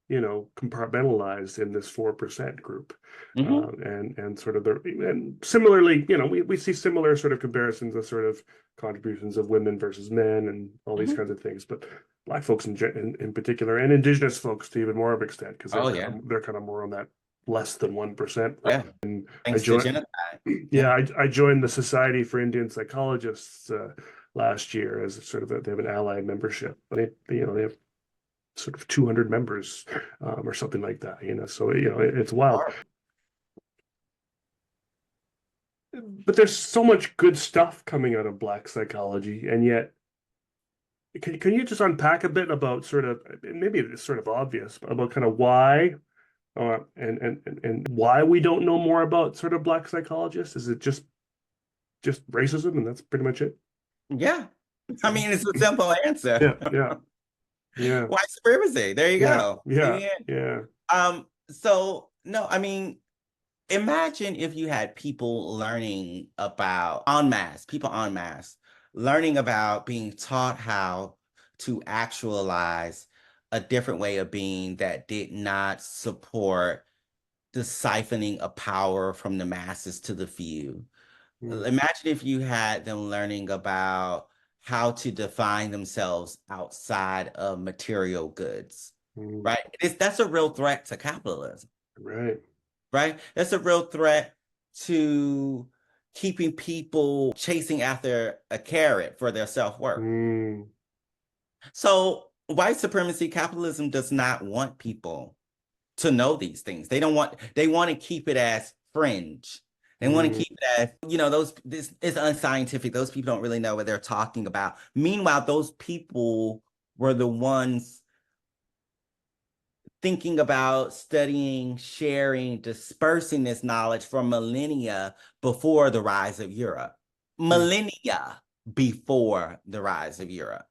Speaker 2: you know, compartmentalized in this 4% group. And sort of and similarly, you know, we see similar sort of comparisons of sort of contributions of women versus men and all these kinds of things. But Black folks in particular, and Indigenous folks to even more of an extent, because they're kind of more on that less than 1%.
Speaker 3: Yeah.
Speaker 2: And
Speaker 3: Thanks to genocide.
Speaker 2: I joined the Society for Indian Psychologists last year as sort of they have an allied membership. They have sort of 200 members or something like that, you know, so, you know, it's wild. But there's so much good stuff coming out of Black psychology, and yet can you just unpack a bit about sort of, maybe it's sort of obvious, about kind of why and why we don't know more about sort of Black psychologists? Is it just racism and that's pretty much it?
Speaker 3: Yeah. I mean, it's a simple answer.
Speaker 2: Yeah.
Speaker 3: White supremacy. There you go.
Speaker 2: Yeah.
Speaker 3: So no, I mean, imagine if you had people learning about people en masse, learning about being taught how to actualize a different way of being that did not support the siphoning of power from the masses to the few. Imagine if you had them learning about how to define themselves outside of material goods, right? That's a real threat to capitalism. Right? That's a real threat to keeping people chasing after a carrot for their self-worth. So white supremacy capitalism does not want people to know these things. They want to keep it as fringe. They want to keep it as, you know, this is unscientific. Those people don't really know what they're talking about. Meanwhile, those people were the ones thinking about studying, sharing, dispersing this knowledge for millennia before the rise of Europe. Millennia before the rise of Europe.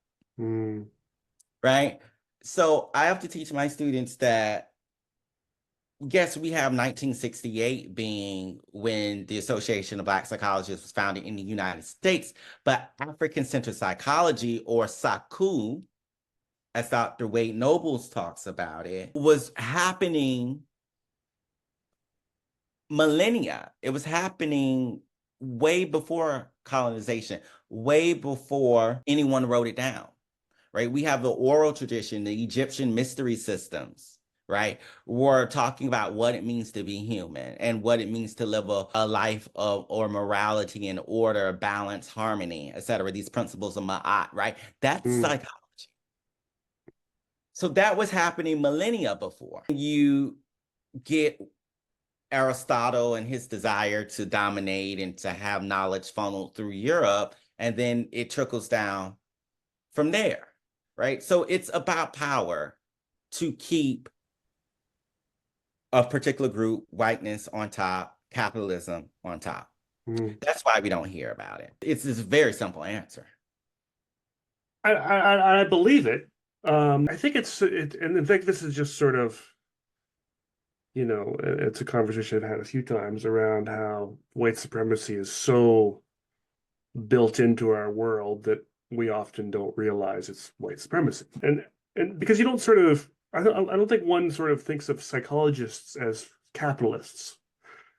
Speaker 3: Right? So I have to teach my students that, yes, we have 1968 being when the Association of Black Psychologists was founded in the United States, but African-centered psychology, or SAKU, as Dr. Wade Nobles talks about it, was happening millennia. It was happening way before colonization, way before anyone wrote it down, right? We have the oral tradition, the Egyptian mystery systems, right? We're talking about what it means to be human and what it means to live a life or morality and order, balance, harmony, etc. These principles of Ma'at, right? That's psychology. So that was happening millennia before. You get Aristotle and his desire to dominate and to have knowledge funneled through Europe, and then it trickles down from there, right? So it's about power to keep a particular group, whiteness on top, capitalism on top. That's why we don't hear about it. It's this very simple answer.
Speaker 2: I believe it. I think and in fact, this is just sort of, it's a conversation I've had a few times around how white supremacy is so built into our world that we often don't realize it's white supremacy. And because you don't sort of, I don't think one sort of thinks of psychologists as capitalists.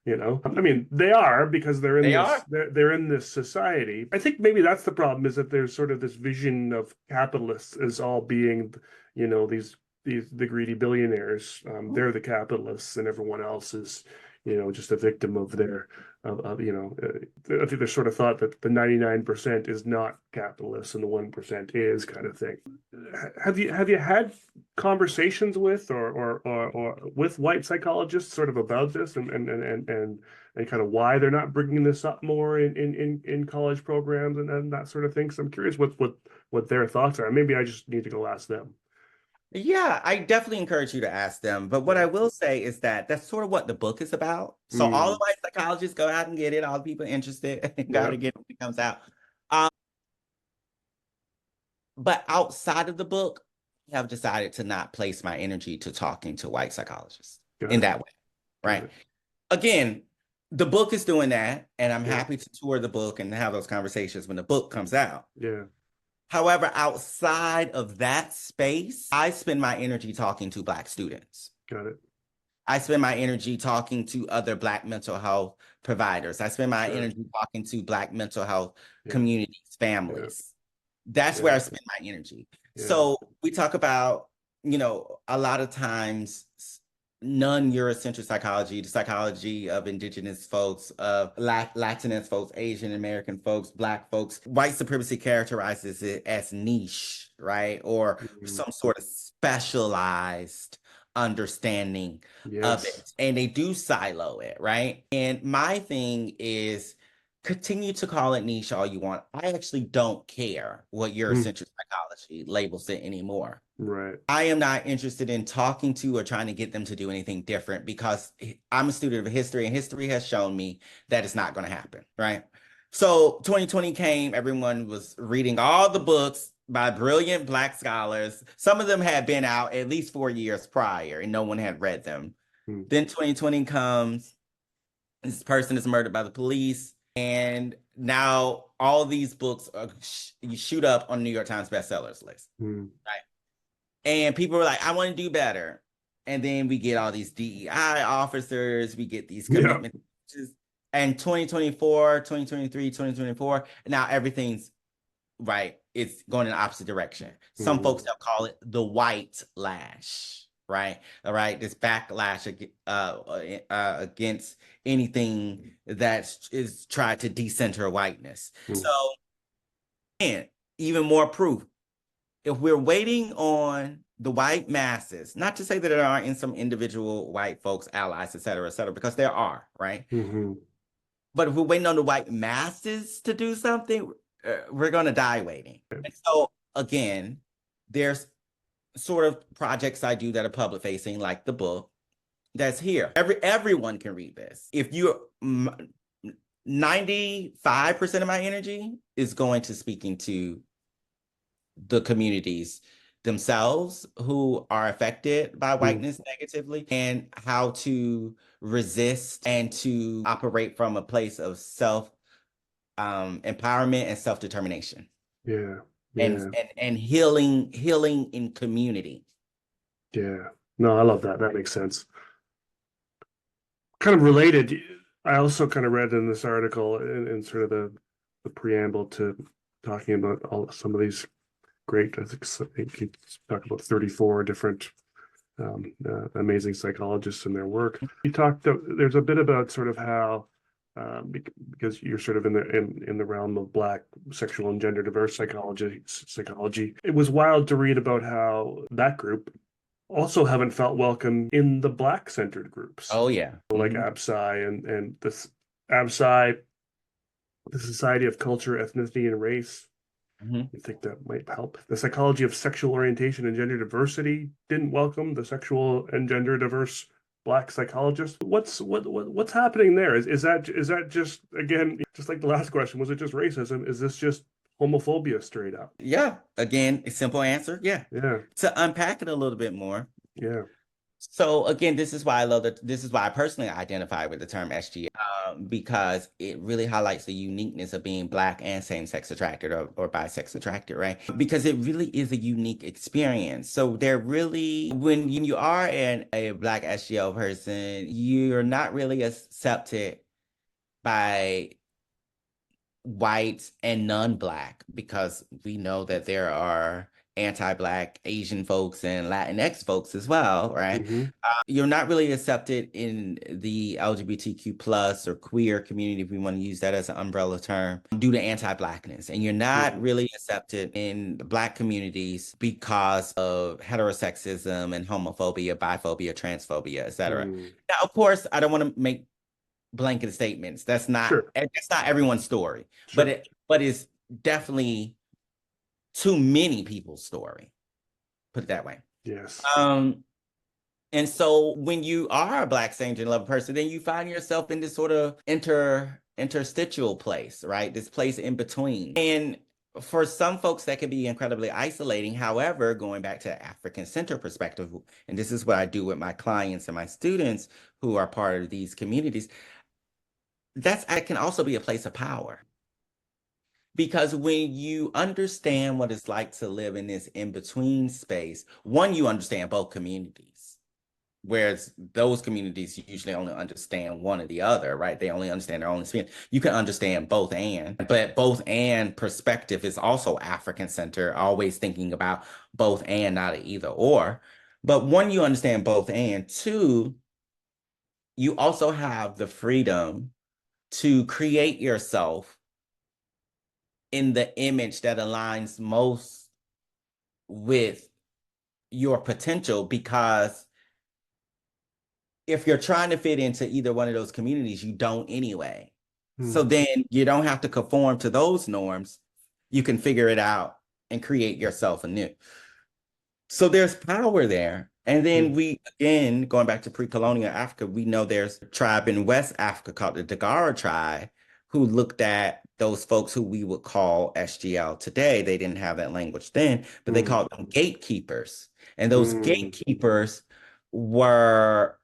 Speaker 2: I mean, they are, because they're in this society. I think maybe that's the problem, is that there's sort of this vision of capitalists as all being, the greedy billionaires. They're the capitalists, and everyone else is, just a victim of their, I think there's sort of thought that the 99% is not capitalists and the 1% is, kind of thing. Have you had conversations with or with white psychologists sort of about this and kind of why they're not bringing this up more in college programs and that sort of thing? So I'm curious what their thoughts are. Maybe I just need to go ask them.
Speaker 3: Yeah, I definitely encourage you to ask them. But what I will say is that that's sort of what the book is about. So all the white psychologists, go out and get it. All the people interested, go out and get it when it comes out. But outside of the book, I have decided to not place my energy to talking to white psychologists in that way, right? Again, the book is doing that, and I'm happy to tour the book and have those conversations when the book comes out.
Speaker 2: Yeah.
Speaker 3: However, outside of that space, I spend my energy talking to Black students.
Speaker 2: Got it.
Speaker 3: I spend my energy talking to other Black mental health providers. I spend my energy talking to Black mental health communities, families. That's where I spend my energy. So we talk about, a lot of times non-Eurocentric psychology, the psychology of indigenous folks, of Latinx folks, Asian American folks, Black folks. White supremacy characterizes it as niche, right? Or some sort of specialized understanding of it. And they do silo it, right? And my thing is, continue to call it niche all you want. I actually don't care what Eurocentric psychology labels it anymore.
Speaker 2: Right.
Speaker 3: I am not interested in talking to or trying to get them to do anything different, because I'm a student of history, and history has shown me that it's not going to happen, right? So 2020 came, everyone was reading all the books by brilliant Black scholars. Some of them had been out at least 4 years prior, and no one had read them. Then 2020 comes, this person is murdered by the police, and now all these books you shoot up on New York Times bestsellers list, right? And people were like, I want to do better. And then we get all these DEI officers, we get these commitments. And 2024, 2023, 2024, now everything's right. It's going in the opposite direction. Some folks, they'll call it the white lash, right? All right. This backlash against anything that is tried to decenter whiteness. So, and even more proof. If we're waiting on the white masses, not to say that there aren't some individual white folks, allies, et cetera, because there are, right? But if we're waiting on the white masses to do something, we're going to die waiting. And so, again, there's sort of projects I do that are public facing, like the book that's here. Everyone can read this. If you're 95% of my energy is going to speaking to the communities themselves who are affected by whiteness negatively, and how to resist and to operate from a place of self empowerment and self-determination. And healing in community.
Speaker 2: No, I love that. That makes sense. Kind of related, I also kind of read in this article in sort of the preamble to talking about some of these great, I think you talk about 34 different amazing psychologists and their work. There's a bit about sort of how because you're sort of in the realm of Black sexual and gender diverse psychology. It was wild to read about how that group also haven't felt welcome in the Black centered groups,
Speaker 3: Oh yeah.
Speaker 2: like ABSI and this ABSI, the Society of Culture, Ethnicity, and Race. You think that might help? The Psychology of Sexual Orientation and Gender Diversity didn't welcome the sexual and gender diverse Black psychologists. What's happening there? Is that just, again, just like the last question, was it just racism? Is this just homophobia straight up?
Speaker 3: Yeah. Again, a simple answer. Yeah.
Speaker 2: Yeah,
Speaker 3: To unpack it a little bit more.
Speaker 2: yeah.
Speaker 3: So again, this is why I love that. This is why I personally identify with the term SGL, because it really highlights the uniqueness of being Black and same-sex attracted or bisex attracted, right? Because it really is a unique experience. So they're really, when you are a Black SGL person, you're not really accepted by whites and non-Black, because we know that there are anti-Black Asian folks and Latinx folks as well, right? You're not really accepted in the LGBTQ plus or queer community, if we want to use that as an umbrella term, due to anti-Blackness. And you're not really accepted in the Black communities because of heterosexism and homophobia, biphobia, transphobia, etc. Now, of course, I don't want to make blanket statements. That's not everyone's story, but it's definitely too many people's story. Put it that way.
Speaker 2: Yes.
Speaker 3: And so when you are a Black same-gender loving person, then you find yourself in this sort of interstitial place, right? This place in between. And for some folks, that can be incredibly isolating. However, going back to African-centered perspective, and this is what I do with my clients and my students who are part of these communities, that can also be a place of power. Because when you understand what it's like to live in this in-between space, one, you understand both communities, whereas those communities usually only understand one or the other, right? They only understand their own experience. You can understand both but both and perspective is also African-centered, always thinking about both and, not an either or. But one, you understand both and. Two, you also have the freedom to create yourself in the image that aligns most with your potential, because if you're trying to fit into either one of those communities, you don't anyway. So then you don't have to conform to those norms. You can figure it out and create yourself anew. So there's power there. And then we, again, going back to pre-colonial Africa, we know there's a tribe in West Africa called the Dagara tribe, who looked at those folks who we would call SGL today. They didn't have that language then, but they called them gatekeepers. And those gatekeepers were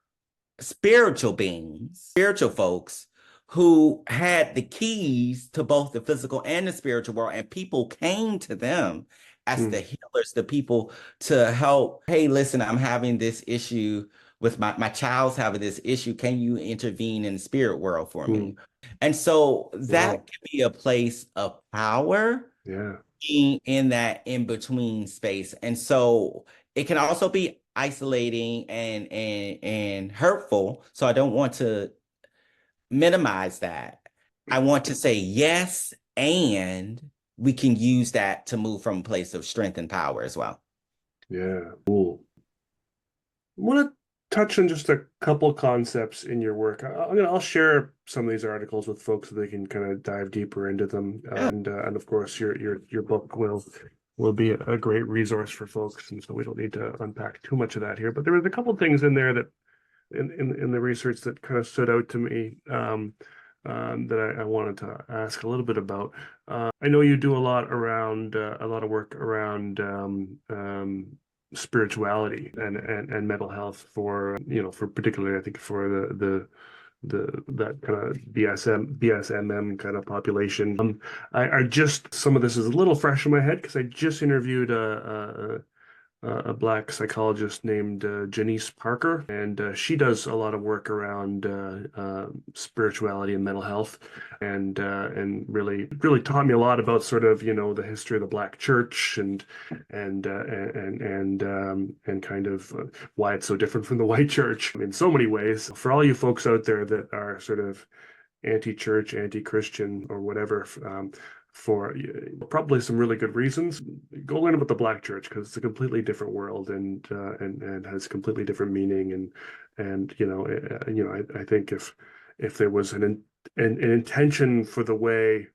Speaker 3: spiritual beings, spiritual folks who had the keys to both the physical and the spiritual world. And people came to them as the healers, the people to help. Hey, listen, I'm having this issue with my child's having this issue. Can you intervene in the spirit world for me? And so that can be a place of power, being in that in-between space. And so it can also be isolating and hurtful. So I don't want to minimize that. I want to say yes, and we can use that to move from a place of strength and power as well.
Speaker 2: Yeah, cool. I want to touch on just a couple concepts in your work. I'll share some of these articles with folks so they can kind of dive deeper into them. And of course, your book will be a great resource for folks, and so we don't need to unpack too much of that here. But there was a couple things in there that in the research that kind of stood out to me, that I wanted to ask a little bit about. I know you do a lot of work around spirituality and mental health for particularly, I think, for the that kind of BSMM kind of population. I just, some of this is a little fresh in my head because I just interviewed a Black psychologist named Janice Parker, and she does a lot of work around spirituality and mental health, and really taught me a lot about sort of the history of the Black church and kind of why it's so different from the white church in so many ways. For all you folks out there that are sort of anti-church, anti-Christian, or whatever, for probably some really good reasons. Go learn about the Black church, because it's a completely different world, and has completely different meaning. And I think if there was an intention for the way,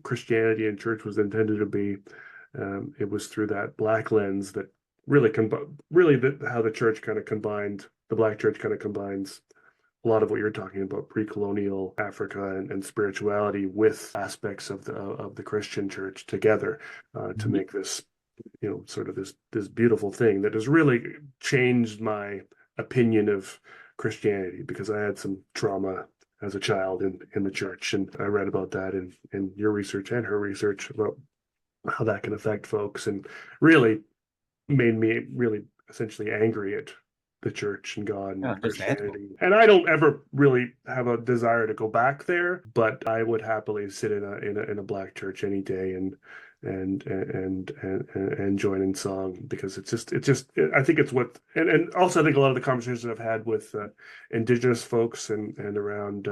Speaker 2: Christianity and church was intended to be, it was through that Black lens that how the church kind of combined, the Black church kind of combines a lot of what you're talking about, pre-colonial Africa and spirituality, with aspects of the Christian church together, to make this, sort of this beautiful thing that has really changed my opinion of Christianity, because I had some trauma as a child in the church, and I read about that in your research and her research about how that can affect folks, and really made me really essentially angry at the church and God and Christianity. And I don't ever really have a desire to go back there, but I would happily sit in a Black church any day and join in song, because it's just I think it's what, and also I think a lot of the conversations I've had with Indigenous folks and around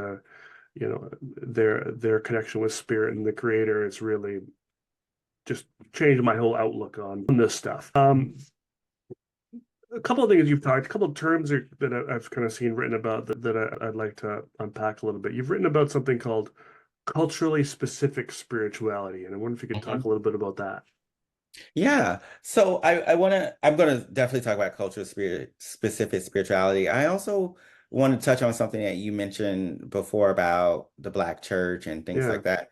Speaker 2: their connection with spirit and the Creator, it's really just changed my whole outlook on this stuff. A couple of things you've talked, a couple of terms that I've kind of seen written about that I'd like to unpack a little bit. You've written about something called culturally specific spirituality, and I wonder if you could talk a little bit about that.
Speaker 3: Yeah. So I'm gonna definitely talk about specific spirituality. I also want to touch on something that you mentioned before about the Black church and things like that.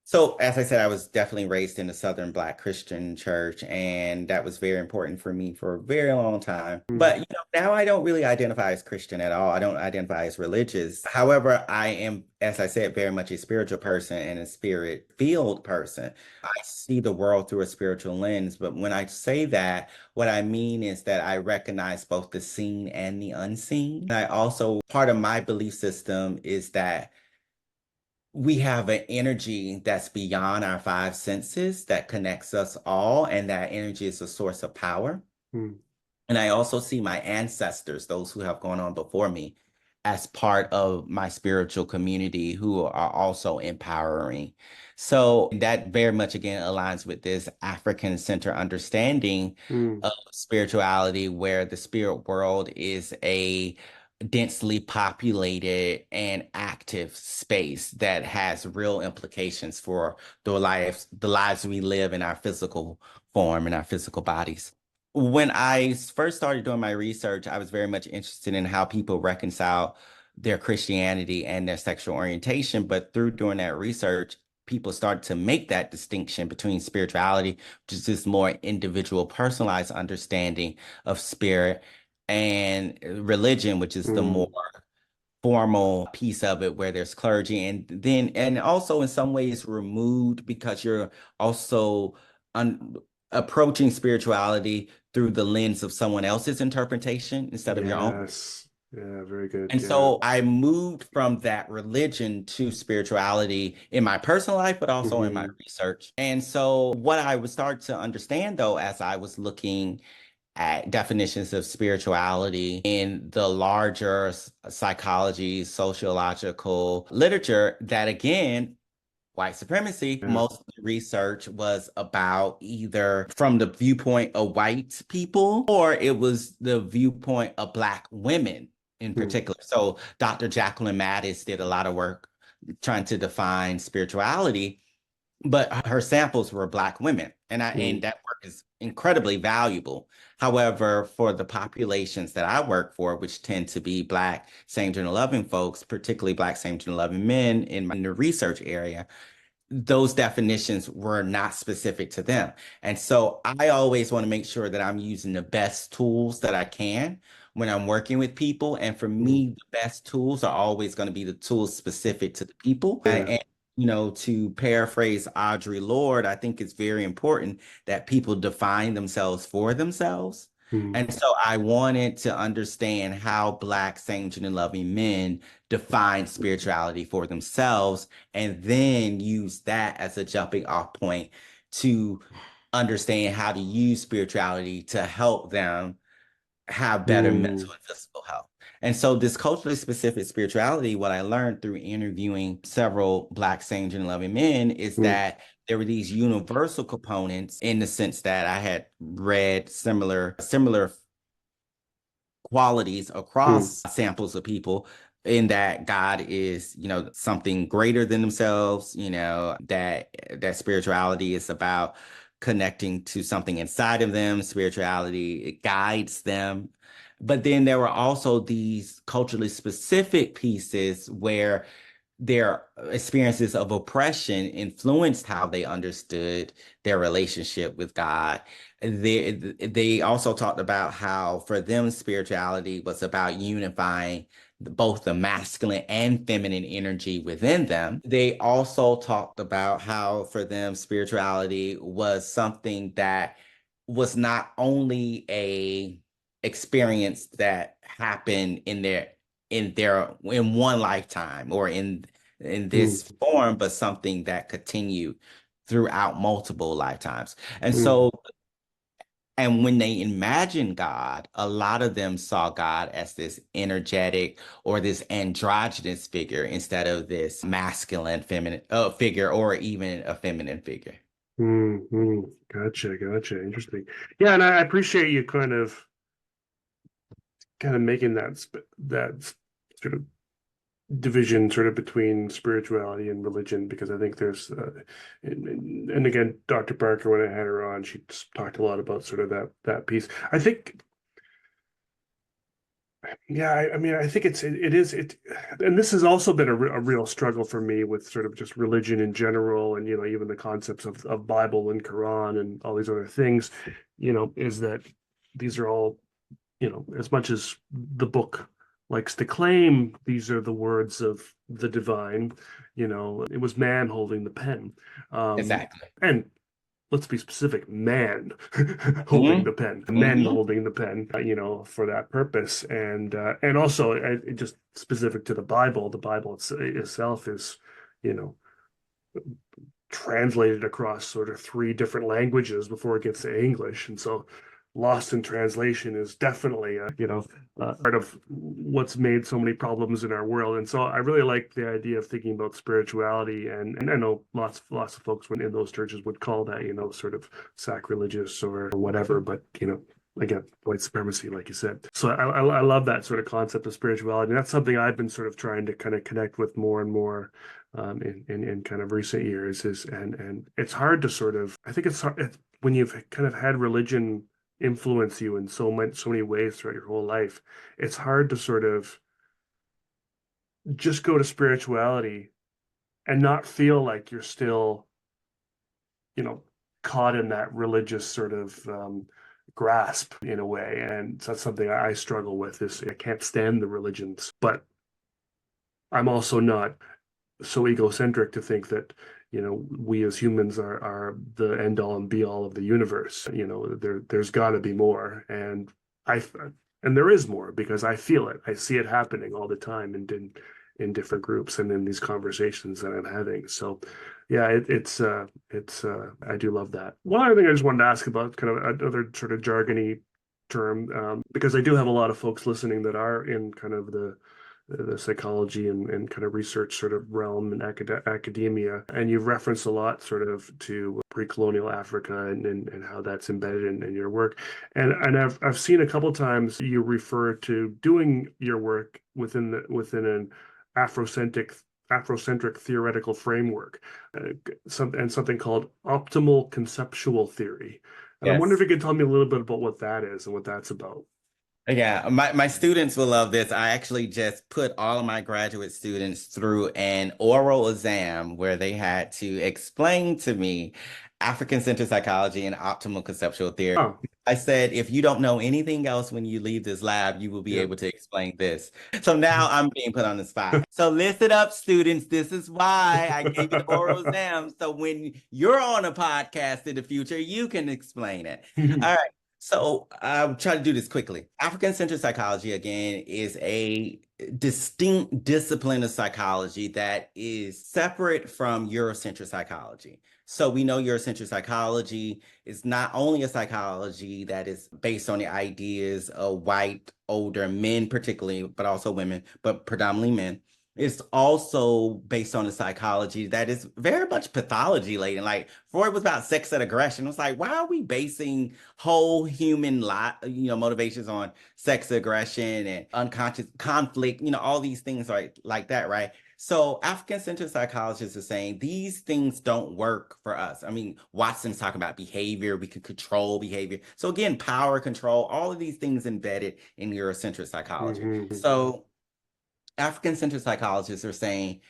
Speaker 3: So, as I said, I was definitely raised in a Southern Black Christian church, and that was very important for me for a very long time. But, now I don't really identify as Christian at all. I don't identify as religious. However, I am, as I said, very much a spiritual person and a spirit-filled person. I see the world through a spiritual lens. But when I say that, what I mean is that I recognize both the seen and the unseen. And I also, part of my belief system is that we have an energy that's beyond our five senses that connects us all, and that energy is a source of power. And I also see my ancestors, those who have gone on before me, as part of my spiritual community who are also empowering. So that very much, again, aligns with this African-centered understanding of spirituality, where the spirit world is a densely populated and active space that has real implications for the lives we live in our physical form and our physical bodies. When I first started doing my research, I was very much interested in how people reconcile their Christianity and their sexual orientation. But through doing that research, people started to make that distinction between spirituality, which is this more individual, personalized understanding of spirit, and religion, which is the more formal piece of it, where there's clergy, and also in some ways removed, because you're also approaching spirituality through the lens of someone else's interpretation instead of your own.
Speaker 2: Yeah, very good.
Speaker 3: And so I moved from that religion to spirituality in my personal life, but also in my research. And so what I would start to understand, though, as I was looking at definitions of spirituality in the larger psychology, sociological literature, that again, white supremacy, most of the research was about either from the viewpoint of white people, or it was the viewpoint of Black women in particular. So Dr. Jacqueline Mattis did a lot of work trying to define spirituality, but her samples were Black women. And that work is incredibly valuable. However, for the populations that I work for, which tend to be Black, same-gender loving folks, particularly Black, same-gender loving men in the research area, those definitions were not specific to them. And so I always want to make sure that I'm using the best tools that I can when I'm working with people. And for me, the best tools are always going to be the tools specific to the people. And to paraphrase Audre Lorde, I think it's very important that people define themselves for themselves. And so I wanted to understand how Black, same-gender loving men define spirituality for themselves, and then use that as a jumping off point to understand how to use spirituality to help them have better mental and physical health. And so this culturally specific spirituality, what I learned through interviewing several Black sage and loving men is that there were these universal components in the sense that I had read similar qualities across samples of people, in that God is, something greater than themselves, that spirituality is about connecting to something inside of them. Spirituality, it guides them. But then there were also these culturally specific pieces where their experiences of oppression influenced how they understood their relationship with God. They also talked about how for them spirituality was about unifying both the masculine and feminine energy within them. They also talked about how for them spirituality was something that was not only a experience that happened in one lifetime or in this form, but something that continued throughout multiple lifetimes. And so, and when they imagined God, a lot of them saw God as this energetic or this androgynous figure instead of this masculine, feminine figure, or even a feminine figure.
Speaker 2: Gotcha. Interesting. Yeah, and I appreciate you kind of making that sort of division sort of between spirituality and religion, because I think there's and again, Dr. Parker, when I had her on, she talked a lot about sort of that piece. I think, yeah, I mean, I think it is, and this has also been a real struggle for me with sort of just religion in general, and even the concepts of Bible and Quran and all these other things, is that these are all, as much as the book likes to claim these are the words of the divine, it was man holding the pen.
Speaker 3: Exactly.
Speaker 2: And let's be specific, man holding the pen, men holding the pen, for that purpose. And also just specific to the Bible itself is, translated across sort of 3 different languages before it gets to English. And so lost in translation is definitely part of what's made so many problems in our world. And so I really like the idea of thinking about spirituality, and I know lots of folks in those churches would call that sort of sacrilegious or whatever, but again, white supremacy, like you said. So I love that sort of concept of spirituality, and that's something I've been sort of trying to kind of connect with more and more in kind of recent years. And it's hard to sort of, I think it's hard when you've kind of had religion influence you in so many ways throughout your whole life. It's hard to sort of just go to spirituality and not feel like you're still, caught in that religious sort of grasp in a way. And that's something I struggle with, is I can't stand the religions, but I'm also not so egocentric to think that we as humans are the end all and be all of the universe. There's got to be more, and there is more, because I feel it. I see it happening all the time, and in different groups and in these conversations that I'm having. So yeah, it's I do love that. One other thing I just wanted to ask about, kind of another sort of jargony term, because I do have a lot of folks listening that are in kind of the psychology and kind of research sort of realm and academia. And you've referenced a lot sort of to pre-colonial Africa and how that's embedded in your work. And I've seen a couple times you refer to doing your work within an Afrocentric theoretical framework, something called optimal conceptual theory. And I wonder if you could tell me a little bit about what that is and what that's about.
Speaker 3: Yeah, my students will love this. I actually just put all of my graduate students through an oral exam where they had to explain to me African-centered psychology and optimal conceptual theory.
Speaker 2: Oh.
Speaker 3: I said, if you don't know anything else when you leave this lab, you will be able to explain this. So now I'm being put on the spot. So listen up, students. This is why I gave you the oral exam. So when you're on a podcast in the future, you can explain it. All right. So I'll try to do this quickly. African-centered psychology, again, is a distinct discipline of psychology that is separate from Eurocentric psychology. So we know Eurocentric psychology is not only a psychology that is based on the ideas of white, older men, particularly, but also women, but predominantly men. It's also based on a psychology that is very much pathology laden. Like Freud was about sex and aggression. It was like, why are we basing whole human motivations on sex aggression and unconscious conflict, all these things like that, right? So African-centered psychologists are saying these things don't work for us. I mean, Watson's talking about behavior. We can control behavior. So again, power, control, all of these things embedded in Eurocentric psychology. So African-centered psychologists are saying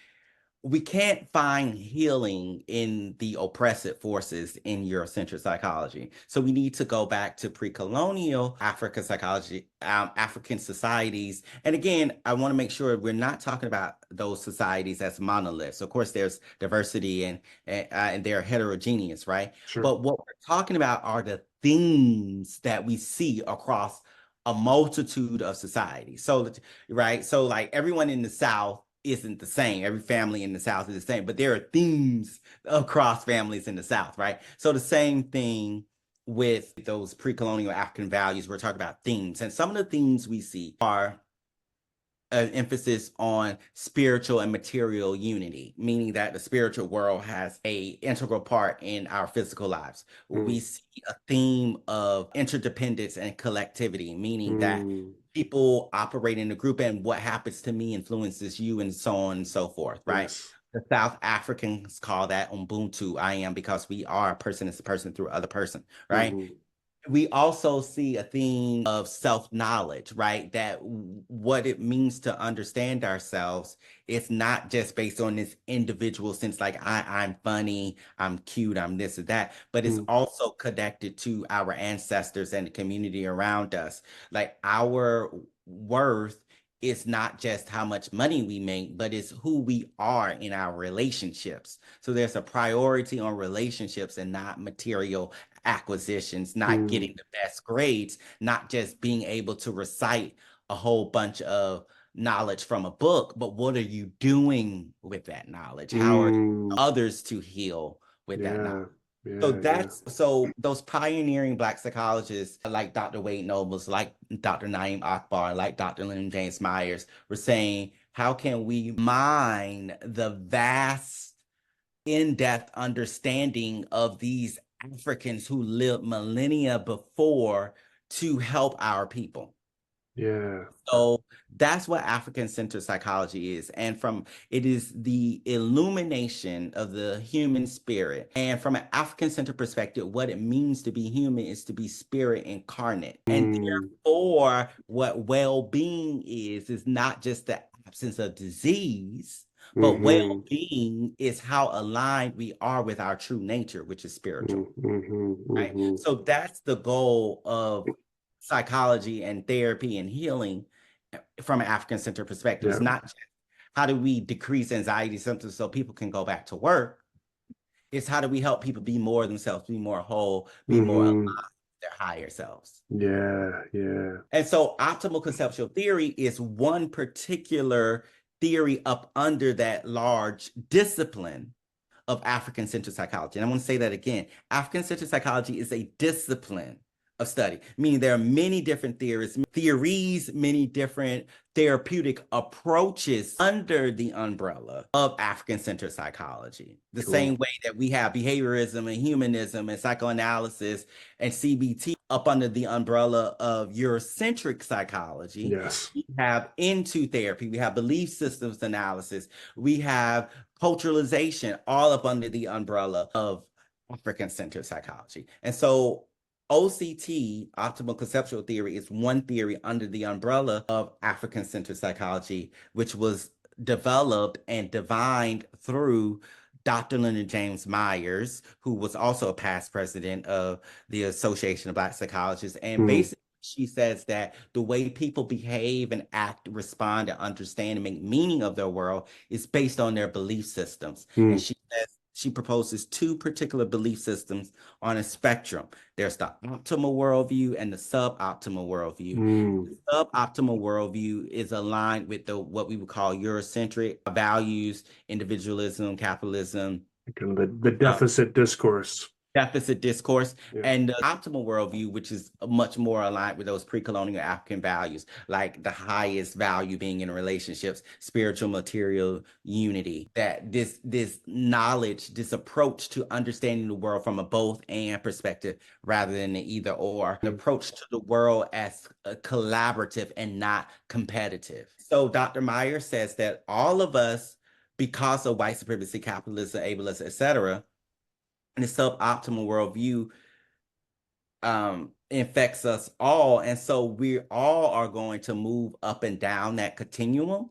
Speaker 3: we can't find healing in the oppressive forces in Eurocentric psychology. So we need to go back to pre-colonial African psychology, African societies. And again, I want to make sure we're not talking about those societies as monoliths. Of course, there's diversity and they're heterogeneous, right?
Speaker 2: Sure.
Speaker 3: But what we're talking about are the themes that we see across a multitude of societies. So, right? So like everyone in the South isn't the same. Every family in the South is the same, but there are themes across families in the South, right? So the same thing with those pre-colonial African values, we're talking about themes. And some of the themes we see are an emphasis on spiritual and material unity, meaning that the spiritual world has an integral part in our physical lives. We see a theme of interdependence and collectivity, meaning that people operate in a group and what happens to me influences you and so on and so forth, right?
Speaker 2: Yes.
Speaker 3: The South Africans call that Ubuntu, I am, because we are person is a person through other person, right? We also see a theme of self-knowledge, right? That what it means to understand ourselves is not just based on this individual sense, like I'm funny, I'm cute, I'm this or that, but it's also connected to our ancestors and the community around us. Like our worth is not just how much money we make, but it's who we are in our relationships. So there's a priority on relationships and not material acquisitions, not getting the best grades, not just being able to recite a whole bunch of knowledge from a book, but what are you doing with that knowledge? How are others to heal with that knowledge? So those pioneering Black psychologists like Dr. Wade Nobles, like Dr. Naeem Akbar, like Dr. Lynn James Myers were saying, how can we mine the vast in-depth understanding of these Africans who lived millennia before to help our people?
Speaker 2: Yeah.
Speaker 3: So that's what African-centered psychology is. And it is the illumination of the human spirit. And from an African-centered perspective, what it means to be human is to be spirit incarnate. And therefore, what well-being is not just the absence of disease, but well-being is how aligned we are with our true nature, which is spiritual. Right? So that's the goal of psychology and therapy and healing from an African-centered perspective. It's not just how do we decrease anxiety symptoms so people can go back to work. It's how do we help people be more themselves, be more whole, be more alive with their higher selves.
Speaker 2: Yeah.
Speaker 3: And so optimal conceptual theory is one particular theory up under that large discipline of African-centered psychology. And I want to say that again. African-centered psychology is a discipline of study, meaning there are many different theories, many different therapeutic approaches under the umbrella of African-centered psychology. The same way that we have behaviorism and humanism and psychoanalysis and CBT up under the umbrella of Eurocentric psychology.
Speaker 2: Yes.
Speaker 3: We have into therapy, we have belief systems analysis, we have culturalization, all up under the umbrella of African-centered psychology. And so OCT, optimal conceptual theory, is one theory under the umbrella of African-centered psychology, which was developed and divined through Dr. Leonard James Myers, who was also a past president of the Association of Black Psychologists. And basically, she says that the way people behave and act, respond, and understand and make meaning of their world is based on their belief systems. And she proposes two particular belief systems on a spectrum. There's the optimal worldview and the suboptimal worldview. The suboptimal worldview is aligned with what we would call Eurocentric values, individualism, capitalism.
Speaker 2: Kind of the deficit discourse.
Speaker 3: Deficit discourse,
Speaker 2: Yeah.
Speaker 3: and the optimal worldview, which is much more aligned with those pre-colonial African values, like the highest value being in relationships, spiritual, material unity. That this knowledge, this approach to understanding the world from a both and perspective rather than the either or. An approach to the world as a collaborative and not competitive. So Dr. Meyer says that all of us, because of white supremacy, capitalism, ableism, etc., and the suboptimal worldview infects us all. And so we all are going to move up and down that continuum.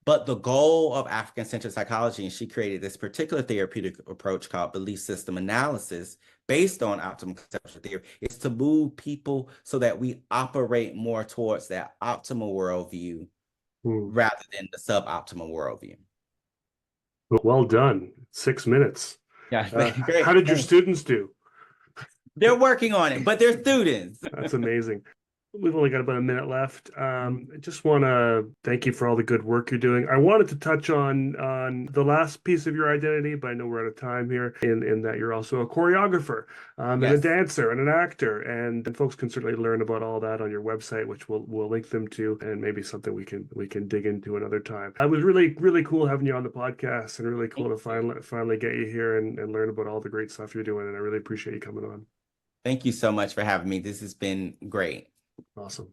Speaker 3: But the goal of African-centered psychology, and she created this particular therapeutic approach called belief system analysis based on optimal conceptual theory, is to move people so that we operate more towards that optimal worldview rather than the suboptimal worldview.
Speaker 2: Well done. 6 minutes.
Speaker 3: Yeah, great.
Speaker 2: How did your students do?
Speaker 3: They're working on it, but they're students.
Speaker 2: That's amazing. We've only got about a minute left. I just want to thank you for all the good work you're doing. I wanted to touch on the last piece of your identity, but I know we're out of time here, in that you're also a choreographer, and a dancer and an actor. And folks can certainly learn about all that on your website, which we'll link them to, and maybe something we can dig into another time. It was really, really cool having you on the podcast, and really cool to finally get you here and learn about all the great stuff you're doing. And I really appreciate you coming on.
Speaker 3: Thank you so much for having me. This has been great.
Speaker 2: Awesome.